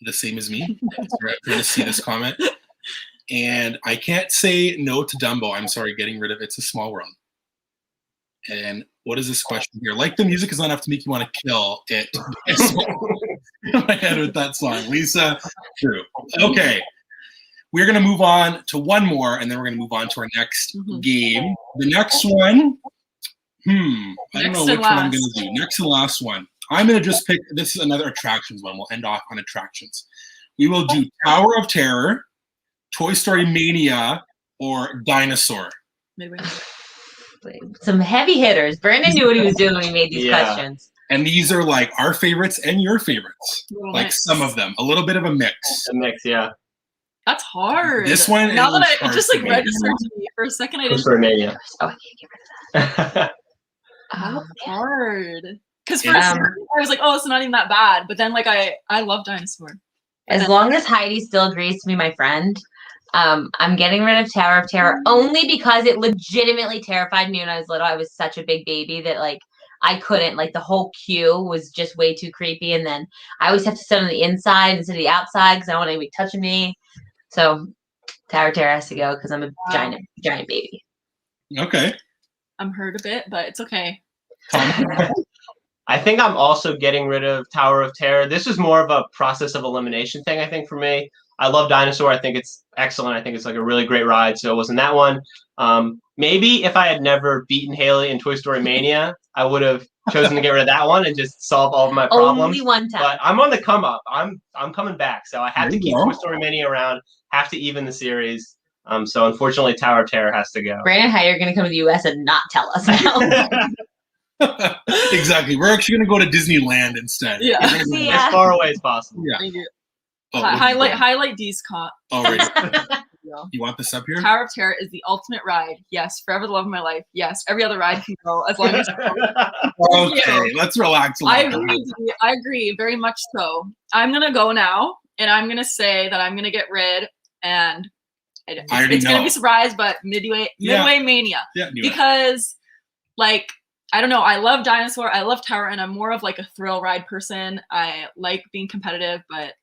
the same as me. I'm going to see this comment. And I can't say no to Dumbo. I'm sorry, getting rid of It's a Small World. And what is this question here? Like the music is not enough to make you want to kill it. In my head with that song. Lisa, true. Okay. We're going to move on to one more, and then we're going to move on to our next game. The next one, I don't know which one I'm going to do. Next and last one. I'm going to just pick, this is another attractions one. We'll end off on attractions. We will do Tower of Terror, Toy Story Mania, or Dinosaur. Some heavy hitters. Brandon knew what he was doing when he made these questions. And these are like our favorites and your favorites. Like some of them. A little bit of a mix. A mix, yeah. That's hard. This one now that is it just like hard to registered to me for a second, I didn't. Whisper Mania. Oh, I can't get rid of that. That's hard. Because Yeah. first I was like, oh, it's not even that bad. But then like I love Dinosaur. As long as Heidi still agrees to be my friend, I'm getting rid of Tower of Terror only because it legitimately terrified me when I was little. I was such a big baby that like I couldn't, like the whole queue was just way too creepy. And then I always have to sit on the inside instead of the outside because I don't want anybody touching me. So Tower of Terror has to go because I'm a giant baby. Okay. I'm hurt a bit, but it's okay. I think I'm also getting rid of Tower of Terror. This is more of a process of elimination thing, I think, for me. I love Dinosaur. I think it's excellent. I think it's like a really great ride. So it wasn't that one. Maybe if I had never beaten Haley in Toy Story Mania, I would have chosen to get rid of that one and just solve all of my problems. Only one time. But I'm on the come up. I'm coming back. So I have to keep go. Toy Story Mania around. Have to even the series. So unfortunately, Tower of Terror has to go. Brandon, how you're going to come to the U.S. and not tell us now? Exactly. We're actually going to go to Disneyland instead. Yeah. We're gonna go- See As far away as possible. Yeah. Thank you. Oh, Highlight D's comp. Oh, right. You want this up here? Tower of Terror is the ultimate ride. Yes, forever the love of my life. Yes, every other ride can go as long as. Okay, let's relax a I little bit. agree. I agree very much so. I'm gonna go now, and I'm gonna say that I'm gonna get rid, and it's already gonna know. be a surprise, but Midway Mania, Yeah, knew it. because like I don't know, I love Dinosaur, I love Tower, and I'm more of like a thrill ride person. I like being competitive, but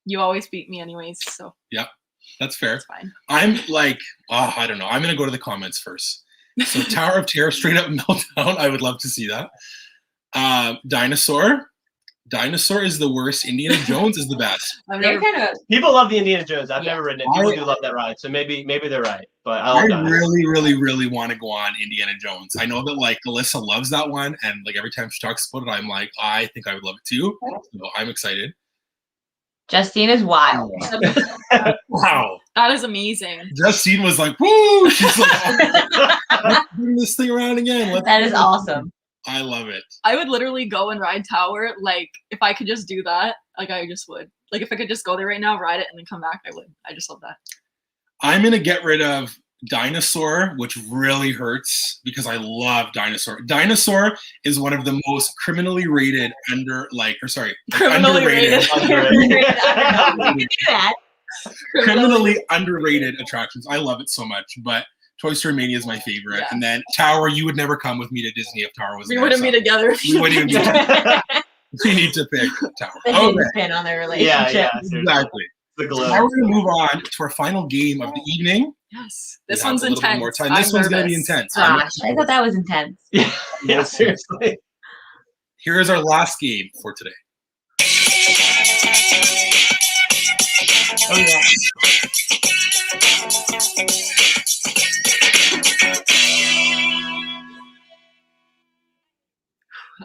you always beat me anyways, so Yep, that's fair. it's fine. I'm like, I don't know. I'm gonna go to the comments first. So Tower of Terror, straight up meltdown. I would love to see that. Dinosaur. Dinosaur is the worst. Indiana Jones is the best. I've They're never, kind of People love the Indiana Jones. I've Yeah. never ridden it. People do love that ride. So maybe they're right. But I I love Dinosaur. really, really, really want to go on Indiana Jones. I know that like Alyssa loves that one, and like every time she talks about it, I'm like, I think I would love it too. So I'm excited. Justine is wild. Wow. that is amazing. Justine was like, woo! She's like, let's bring this thing around again. That is awesome. I love it. I would literally go and ride Tower. Like, if I could just do that, like, I just would. Like, if I could just go there right now, ride it, and then come back, I would. I just love that. I'm going to get rid of Dinosaur, which really hurts because I love Dinosaur. Dinosaur is one of the most criminally rated Criminally rated. You can do that. criminally underrated attractions. I love it so much, but Toy Story Mania is my favorite. Yeah. And then Tower, you would never come with me to Disney if Tower was We there. wouldn't be together if We you wouldn't even be together. We need to pick Tower. The Okay, hidden spin on their relationship. Yeah, seriously. exactly. The glue. Now we're going to move on to our final game of the evening. Yes. We This have one's a little bit intense. more time. This I'm one's going to be nervous. intense. Gosh, I thought that was intense. Yeah, seriously. Here is our last game for today. Oh yeah.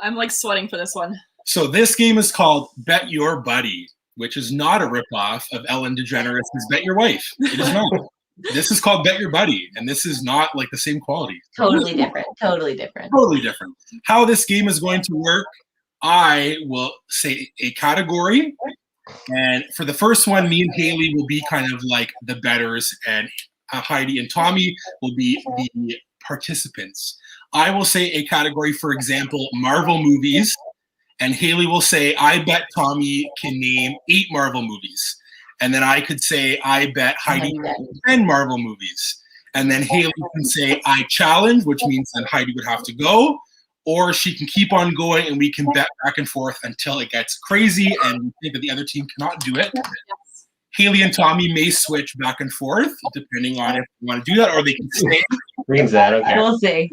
I'm like sweating for this one. So this game is called Bet Your Buddy, which is not a ripoff of Ellen DeGeneres' Bet Your Wife. It is not. This is called Bet Your Buddy, and this is not like the same quality. Totally different. Totally different. Totally different. How this game is going to work, I will say a category, and for the first one, me and Haley will be kind of like the betters, and Heidi and Tommy will be the participants. I will say a category, for example, Marvel movies, and Haley will say, I bet Tommy can name 8 Marvel movies. And then I could say, I bet Heidi can name 10 Marvel movies. And then Haley can say, I challenge, which means that Heidi would have to go. Or she can keep on going and we can bet back and forth until it gets crazy and we think that the other team cannot do it. Haley and Tommy may switch back and forth depending on if they want to do that, or they can stay. Means that, okay. We'll see.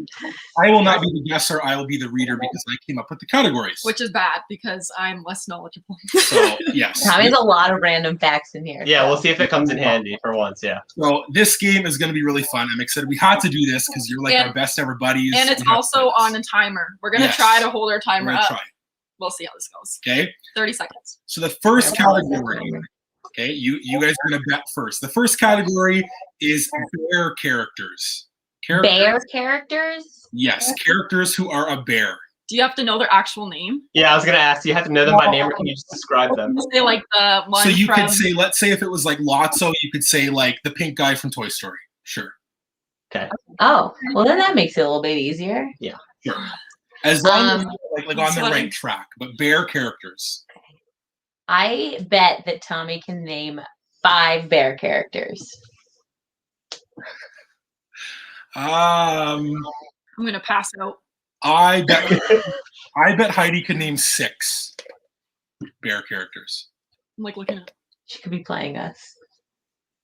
I will not be the guesser. I will be the reader because I came up with the categories. Which is bad because I'm less knowledgeable. So, yes. Tommy's a lot of random facts in here. Yeah, we'll see if it comes in handy for once, yeah. So this game is going to be really fun. I'm excited. We had to do this because you're like And- our best ever buddies. And it's We have also to on do a timer. We're going to Yes. try to hold our this. timer We're gonna up. try. We'll see how this goes. Okay. 30 seconds. So the first category. Okay, you guys are going to bet first. The first category is bear characters. Bear characters? Yes, characters who are a bear. Do you have to know their actual name? Yeah, I was gonna ask. Do you have to know them by name, or can you just describe them? Say like the one. So you from... could say, let's say if it was like Lotso, you could say like the pink guy from Toy Story. Sure. Okay. Oh, well then that makes it a little bit easier. Yeah. Sure. As long as like on the funny. right track, but bear characters. I bet that Tommy can name 5 bear characters. I'm gonna pass out. I bet Heidi could name 6 bear characters. I'm like looking at. She could be playing us.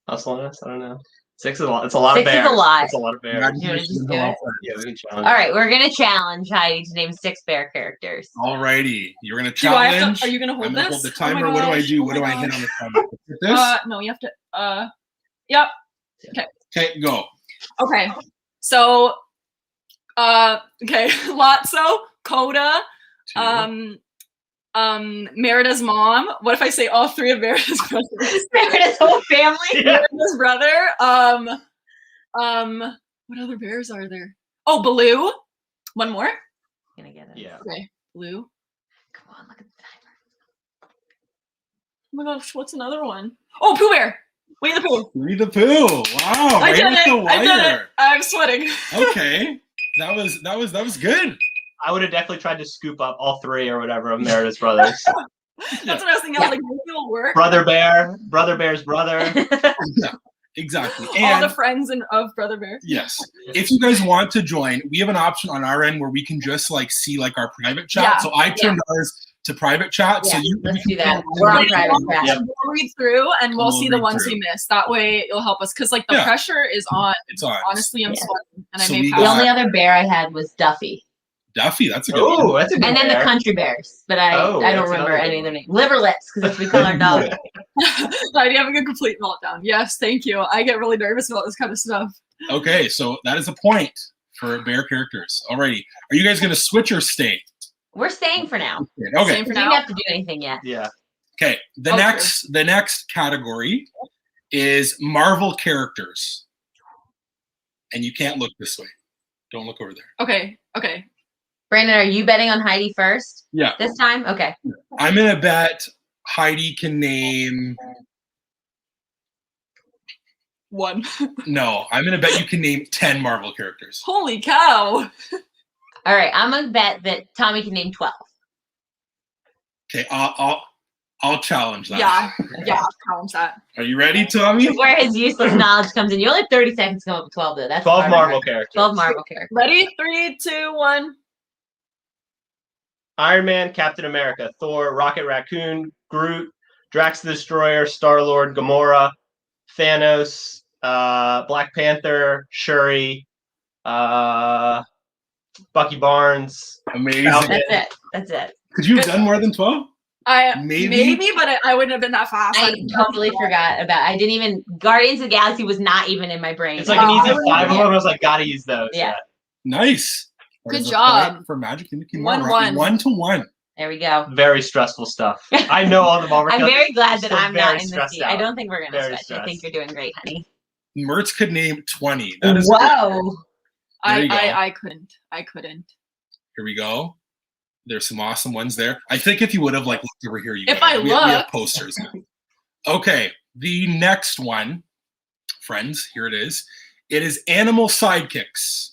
Hustleness? I don't know. 6 is a lot. It's a lot of 6 bears. is a lot. It's a lot of bears. You wanna just do it? Yeah, we can challenge. All right, we're gonna challenge Heidi to name 6 bear characters. Alrighty, you're gonna Do I have challenge. to, are you gonna hold I'm gonna this? hold the Oh my timer. What do I gosh, do? oh What my do I hit gosh. on the timer? Hit this? No, you have to. Yep. Okay, go. Okay. So, okay, Lotso, Coda, 2. Merida's mom. What if I say all 3 of Merida's brothers? Merida's whole family. Yeah. Merida's brother. What other bears are there? Oh, Baloo. One more. Gonna get it. Yeah. Okay, Baloo. Come on, look at the timer. Oh my gosh, what's another one? Oh, Pooh Bear. Winnie the Pooh. Winnie the Pooh. Wow, I right did with it. the I did it. wire. I'm sweating. Okay, that was good. I would have definitely tried to scoop up all 3 or whatever of Merida's brothers. That's what I was thinking. I was like, maybe it'll work. Brother Bear, Brother Bear's brother. Yeah, exactly. All And the friends of Brother Bear. yes, if you guys want to join, we have an option on our end where we can just like see like our private chat. Yeah, So I turned ours to private chat. Yeah, so you let's can do that. come We're on on. private chat. Yep. We'll read through and we'll We'll see the read ones through. we missed. That way it'll help us because like the Yeah. pressure is on. It's on. Honestly, I'm Yeah. sweating and So I may we pass The got- only out. other bear I had was Duffy. Duffy, that's a good Oh, one. that's a good And then bear. the country bears, but I Oh, don't that's remember another any good of their one. names. Liverlets, because that's what we call our dog. I'm having a complete meltdown. Yes, thank you. I get really nervous about this kind of stuff. Okay, so that is a point for bear characters. Alrighty, are you guys gonna switch or stay? We're staying for now. Okay. Same for We didn't now. have to do anything yet. Yeah. Okay. The Oh, next category is Marvel characters. And you can't look this way. Don't look over there. Okay. Okay. Brandon, are you betting on Heidi first Yeah. this time? Okay. I'm gonna bet Heidi can name One. no, I'm gonna bet you can name 10 Marvel characters. Holy cow. All right. I'm going to bet that Tommy can name 12. Okay, I'll challenge that. Yeah. Yeah. I'll challenge that. Are you ready, Tommy? Where his useless knowledge comes in. You only have 30 seconds to come up with 12, though. That's 12 hard. Marvel characters. 12 Marvel characters. Ready? 3, 2, 1. Iron Man, Captain America, Thor, Rocket Raccoon, Groot, Drax the Destroyer, Star-Lord, Gamora, Thanos, Black Panther, Shuri, Bucky Barnes. Amazing. Falcon. That's it. Could you have done more than 12? Maybe, but I wouldn't have been that fast. I totally forgot about. I didn't even. Guardians of the Galaxy was not even in my brain. It's like an easy Oh, 5 of them. I was like, gotta use those. Yeah. Nice. Good There's a job. point for Magic in the Kingdom. 1-1. 1-1. There we go. Very stressful stuff. I know all the Marvel I'm characters. very glad that Still I'm very not in the stressed seat. I out. don't think we're gonna Very switch. I think stressed. you're doing great, honey. Mertz could name 20. That is Whoa. There you go. I couldn't. Here we go. There's some awesome ones there. I think if you would have like looked over here, you If would have. I We have look. posters. Okay, the next one, friends, here it is. It is animal sidekicks.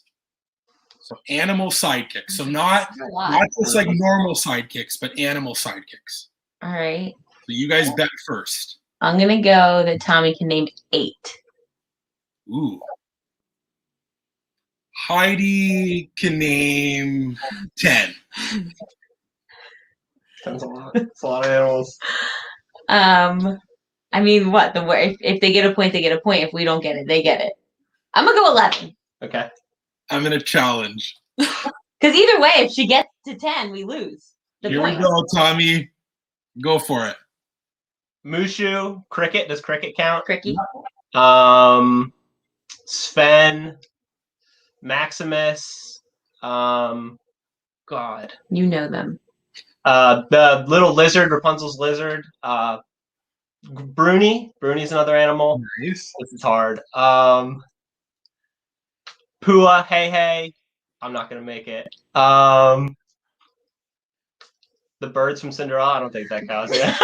So animal sidekicks. So not That's a lot. just like normal sidekicks, but animal sidekicks. All right. So you guys bet first. I'm gonna go that Tommy can name 8. Ooh. Heidi can name 10. That's a lot. It's a lot of animals. I mean, what the if they get a point, they get a point. If we don't get it, they get it. I'm gonna go 11. Okay. I'm gonna challenge. Because either way, if she gets to 10, we lose the Here point. we go, Tommy. Go for it. Mushu, Cricket. Does Cricket count? Cricky. Sven, Maximus, God. You know them. The little lizard, Rapunzel's lizard. Bruni. Bruni's another animal. Nice. This is hard. Pua, Hey Hey. I'm not gonna make it. the birds from Cinderella. I don't think that counts. Yeah.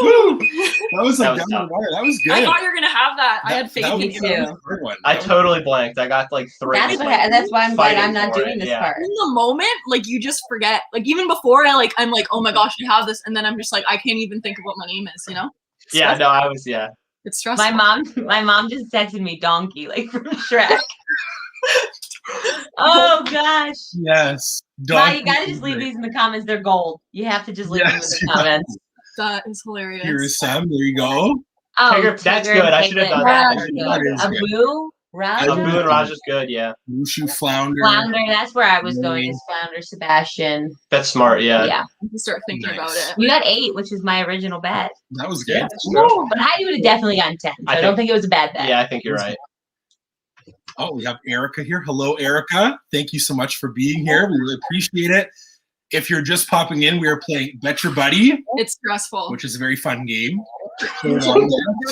Woo! That was like That was down the wire. That was good. I thought you were gonna have that. I had faith That in was you. too. a good one. I totally blanked. I got like 3. That's why I'm glad I'm not Fighting for doing it, this yeah. part. In the moment, like you just forget. Like even before I'm like, oh my gosh, I have this, and then I'm just like, I can't even think of what my name is, you know? It's Yeah, stressful. no, I was, yeah. It's stressful. My mom just texted me donkey, like from Shrek. Oh gosh. Yes. Ma, you gotta just leave these in the comments. They're gold. You have to just leave them in the comments. That is hilarious. Here's some. There you go. Oh, Tigger, that's Tigger good. and I should have done Penguin. that. That's I should've good. done that. That is Abu, Raja, Abu and Raj is good, yeah. Wushu Flounder. Flounder. That's where I was going. Is Flounder, Sebastian. That's smart, yeah. Yeah. You can start thinking about Nice. it. You got 8, which is my original bet. That was good. Yeah. But Heidi would have definitely gotten 10. So I don't think it was a bad bet. Yeah, I think you're right. Oh, we have Erica here. Hello, Erica. Thank you so much for being here. We really appreciate it. If you're just popping in, we are playing Bet Your Buddy, It's stressful. which is a very fun game. Give it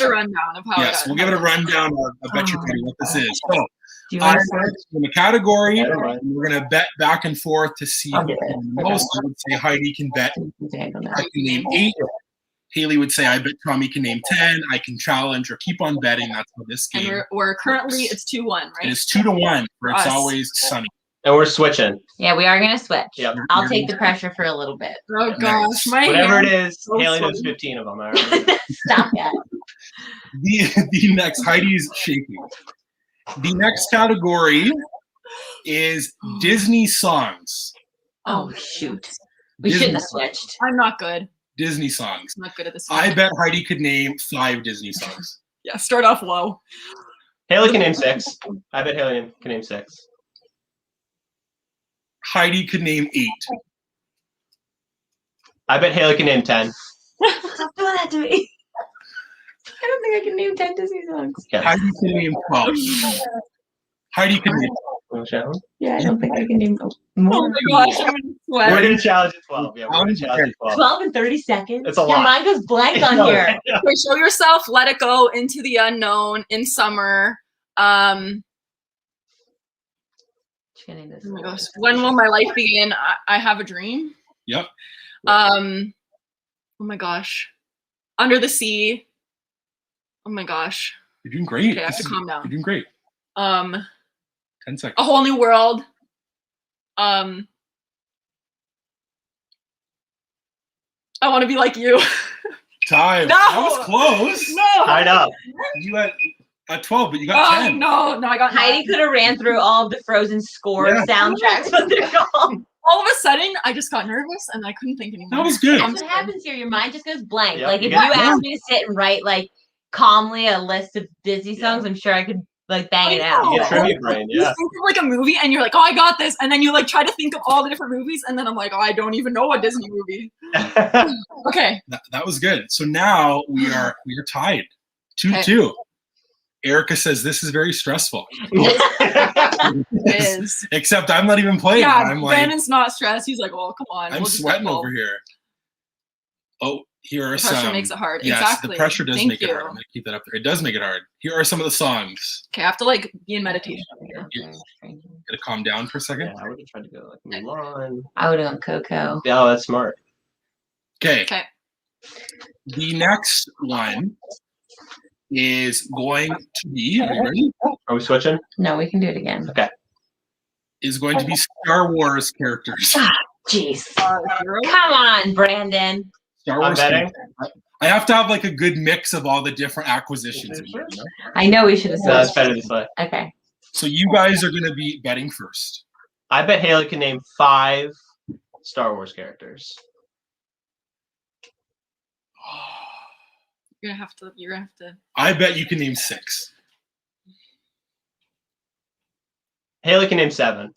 a rundown of how Yes, it we'll give it a rundown of Bet Your Buddy, what this is. So, Do you I'm want to start? in the category, Yeah, right. and we're going to bet back and forth to see who I'll do it. can the most. I would say Heidi can bet. I can name 8. Haley would say, I bet Tommy can name 10. I can challenge or keep on betting. That's how this And game we're currently it's 2-1, right? It is 2-1, where it's Us. always sunny. And we're switching. Yeah, we are gonna switch. Yep. I'll take the pressure for a little bit. Oh gosh, my Whatever it hand. is, So Haley knows funny. 15 of them. I already. Stop that. The next, Heidi's shaking. The next category is Disney songs. Oh shoot. We Disney shouldn't have songs. switched. I'm not good. Disney songs. I'm not good at this. I bet Heidi could name 5 Disney songs. Yeah, start off low. Haley can name 6. I bet Haley can name 6. Heidi could name 8. I bet Haley can name 10. Stop doing that to me. I don't think I can name 10 Disney songs. Okay. Heidi could name 12. Heidi could name Yeah, I don't think I can name Oh more. my gosh, I'm gonna We're sweat. going to challenge at 12. Yeah, we're going to challenge at 12. 12 and 30 seconds? It's a Your lot. mind goes blank on No. here. Okay, show yourself, let it go into the unknown in summer. Oh my gosh, when will my life begin? I have a dream. Yep. Oh my gosh, under the sea. Oh my gosh. You're doing great. Okay, I have to calm down. You're doing great. 10 seconds. A whole new world. I want to be like you. Time. No! That was close. No. I know. You got at 12, but you got Oh 10. no, I got Heidi 9. could have ran through all of the Frozen score Yeah. soundtracks, but they're gone. All of a sudden, I just got nervous and I couldn't think anymore. That was good. That's what happens here. Your mind just goes blank. Yep, Like you if got you it. asked me to sit and write like calmly a list of Disney songs, I'm sure I could like bang it out. You get trivia brain, You yeah. think of like a movie and you're like, oh, I got this, and then you like try to think of all the different movies, and then I'm like, oh, I don't even know a Disney movie. Okay. That was good. So now we are tied. 2-2. Erica says this is very stressful. It is. Except I'm not even playing. Yeah, I'm like, Brandon's not stressed. He's like, oh, come on. I'm we'll just sweating go. over here. Oh, here are The pressure some. makes it hard. Yes, Exactly. the pressure does Thank make it hard. I'm you. gonna keep that up there. It does make it hard. Here are some of the songs. Okay, I have to like be in meditation. Gotta calm down for a second. Yeah, I would have tried to go like Mulan. I would have gone Coco. Yeah, oh, that's smart. Okay. Okay. The next one is going to be. Are you ready? Are we switching? No, we can do it again. Is going to be Star Wars characters. Jeez. Hero? Come on, Brandon. Star I'm Wars. betting. characters. I have to have like a good mix of all the different acquisitions. in here, you know? I know we should have No, that's switched. better this way. Okay. So you guys are gonna be betting first. I bet Haley can name 5 Star Wars characters. You're gonna have to. I bet you can name 6. Haley can name 7.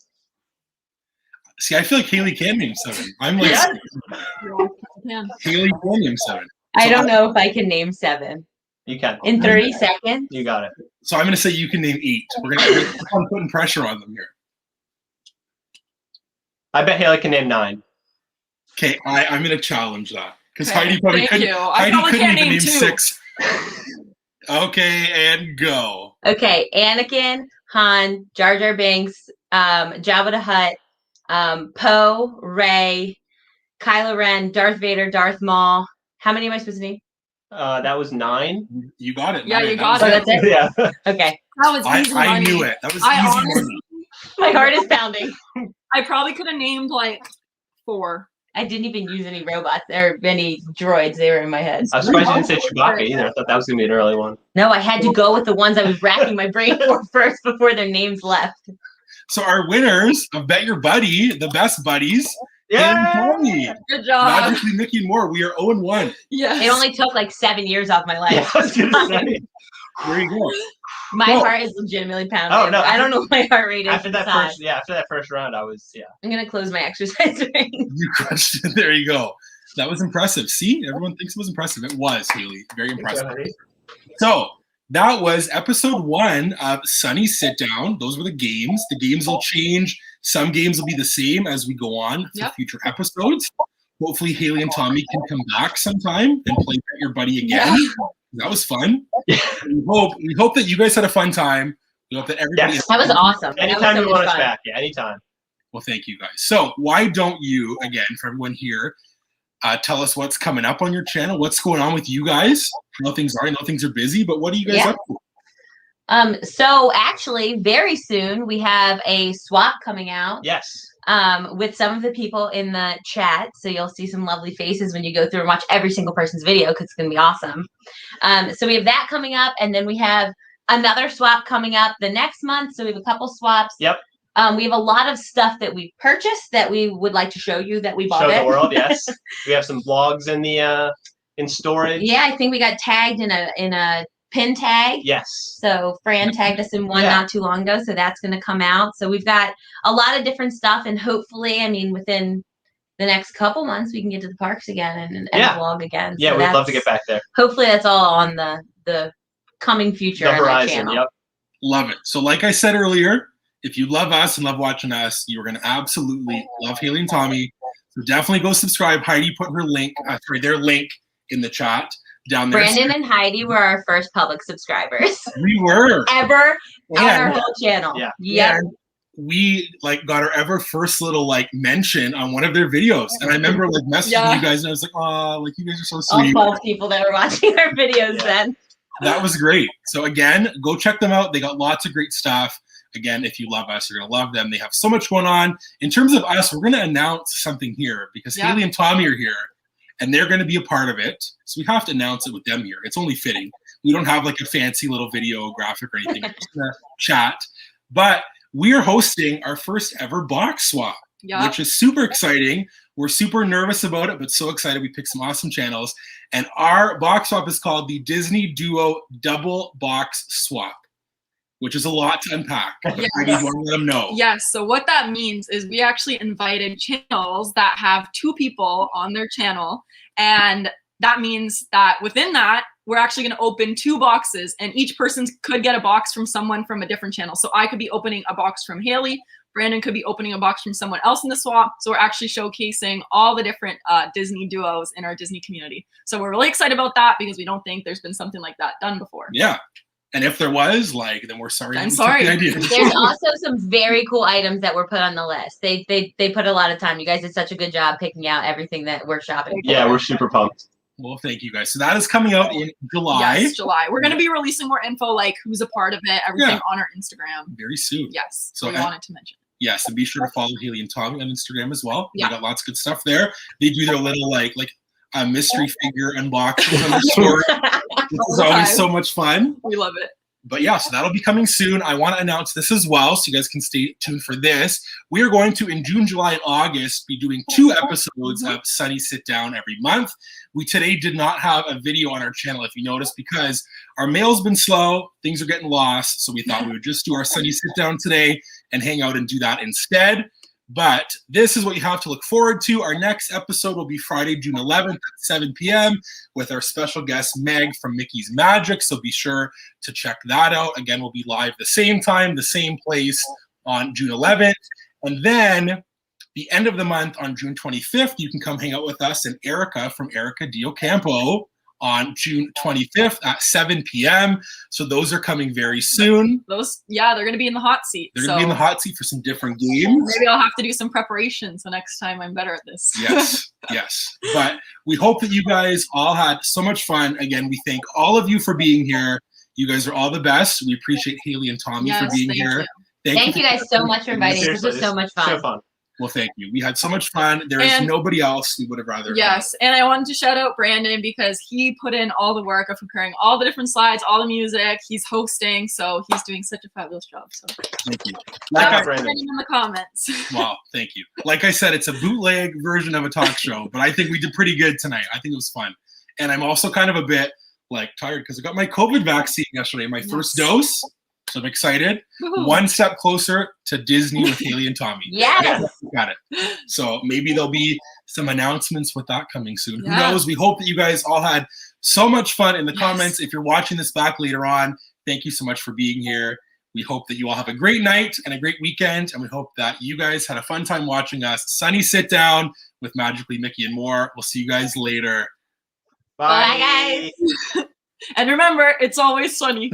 See, I feel like Haley can name 7. I'm like Yeah. Yeah. Haley can name 7. I don't know if I can name 7 You can. in 30 seconds. You got it. So I'm gonna say you can name 8. We're gonna keep on putting pressure on them here. I bet Haley can name 9. Okay, I'm gonna challenge that because Okay, Heidi probably thank couldn't. you. I Heidi probably couldn't can't even name name 2. 6. Okay, and go. Okay, Anakin, Han, Jar Jar Binks, Jabba the Hutt, Poe, Rey, Kylo Ren, Darth Vader, Darth Maul. How many am I supposed to name? That was 9. You got it. Yeah, 9. you That got was it. That's it? Yeah. Okay. That was easy I money. knew it. That was I easy honestly, money. My heart is pounding. I probably could have named like 4. I didn't even use any robots or any droids. They were in my head. I was surprised you didn't say Chewbacca either. I thought that was going to be an early one. No, I had to go with the ones I was racking my brain for first before their names left. So our winners of Bet Your Buddy, the best buddies, and Tommy. Good job. Magically Mickey and more. We are 0-1. Yes. It only took like 7 years off my life. Yeah, I was going to say. There you go. My Well- heart is legitimately pounding. Oh, no. I don't know what my heart rate is. After that inside. first round, I was, I'm gonna close my exercise ring. You crushed it. There you go. That was impressive. See, everyone thinks it was impressive. It was, Haley. Very impressive. So that was episode 1 of Sunny Sit Down. Those were the games. The games will change. Some games will be the same as we go on for future episodes. Hopefully, Haley and Tommy can come back sometime and play Bet Your Buddy again. That was fun. We hope that you guys had a fun time. We hope that everybody. Yes. That was awesome. Anytime that was you so want much us fun. back. Yeah, anytime. Well, thank you guys. So why don't you, again, for everyone here, tell us what's coming up on your channel? What's going on with you guys? I know things are busy, but what are you guys up to? So actually, very soon we have a swap coming out. Yes. With some of the people in the chat. So you'll see some lovely faces when you go through and watch every single person's video because it's going to be awesome. So we have that coming up, and then we have another swap coming up the next month. So we have a couple swaps. Yep. We have a lot of stuff that we purchased that we would like to show you that we bought. Show the world, yes. We have some vlogs in the in storage. Yeah, I think we got tagged in a pin tag. Yes. So Fran tagged us in one not too long ago, so that's going to come out. So we've got a lot of different stuff, and hopefully, I mean, within the next couple months, we can get to the parks again and vlog again. Yeah, so we'd love to get back there. Hopefully, that's all on the coming future The on our horizon, channel. yep. Love it. So like I said earlier, if you love us and love watching us, you're going to absolutely love Haley and Tommy. So definitely go subscribe. Heidi put her link, their link in the chat down there. Brandon and Heidi were our first public subscribers We were. ever on our And- whole channel. Yeah. Yep. And we got our ever first little mention on one of their videos. And I remember messaging you guys and I was like, oh, you guys are so All sweet. 12 people that were watching our videos then. That was great. So again, go check them out. They got lots of great stuff. Again, if you love us, you're going to love them. They have so much going on. In terms of us, we're going to announce something here because Haley and Tommy are here and they're going to be a part of it. So we have to announce it with them here. It's only fitting. We don't have a fancy little video graphic or anything. It's just a chat. But we are hosting our first ever box swap, which is super exciting. We're super nervous about it, but so excited. We picked some awesome channels. And our box swap is called the Disney Duo Double Box Swap, which is a lot to unpack. But I need to let them know. Yes. So what that means is we actually invited channels that have 2 people on their channel. And that means that within that, we're actually going to open 2 boxes, and each person could get a box from someone from a different channel. So I could be opening a box from Haley. Brandon could be opening a box from someone else in the swap. So we're actually showcasing all the different Disney duos in our Disney community. So we're really excited about that because we don't think there's been something like that done before. Yeah. And if there was, then we're sorry. I'm sorry. There's also some very cool items that were put on the list. They put a lot of time. You guys did such a good job picking out everything that we're shopping for. Yeah, we're super pumped. Well, thank you guys. So that is coming out in July. Yes, July. We're going to be releasing more info, like who's a part of it, everything on our Instagram. Very soon. Yes. So we wanted to mention. Yes, and be sure to follow Haley and Tommy on Instagram as well. Yeah. They got lots of good stuff there. They do their little mystery figure unboxing on their story. This is always so much fun. We love it. But yeah, so that'll be coming soon. I want to announce this as well, so you guys can stay tuned for this. We are going to, in June, July, and August, be doing 2 episodes of Sunny Sit Down every month. We today did not have a video on our channel, if you noticed, because our mail's been slow. Things are getting lost. So we thought we would just do our Sunny Sit Down today and hang out and do that instead. But this is what you have to look forward to. Our next episode will be Friday, June 11th at 7 p.m. with our special guest, Meg from Mickey's Magic. So be sure to check that out. Again, we'll be live the same time, the same place on June 11th. And then the end of the month on June 25th, you can come hang out with us and Erica from Erica Dio Campo on June 25th at 7 p.m. So those are coming very soon. They're going to be in the hot seat. They're going to be in the hot seat for some different games. Maybe I'll have to do some preparation so next time I'm better at this. Yes. But we hope that you guys all had so much fun. Again, we thank all of you for being here. You guys are all the best. We appreciate Haley and Tommy for being here. Thank you guys so much for inviting us. This was so much fun. So fun. Well, thank you. We had so much fun. There is nobody else we would have rather. Yes, and I wanted to shout out Brandon because he put in all the work of preparing all the different slides, all the music. He's hosting, so he's doing such a fabulous job. So thank you. Brandon in the comments. Wow, thank you. Like I said, it's a bootleg version of a talk show, but I think we did pretty good tonight. I think it was fun, and I'm also kind of a bit tired because I got my COVID vaccine yesterday, my first dose. So I'm excited. Woo-hoo. One step closer to Disney with Haley and Tommy. Yes. Got it. So maybe there'll be some announcements with that coming soon. Yeah. Who knows? We hope that you guys all had so much fun in the comments. If you're watching this back later on, thank you so much for being here. We hope that you all have a great night and a great weekend. And we hope that you guys had a fun time watching us. Sunny Sit Down with Magically Mickey and more. We'll see you guys later. Bye, guys. And remember, it's always sunny.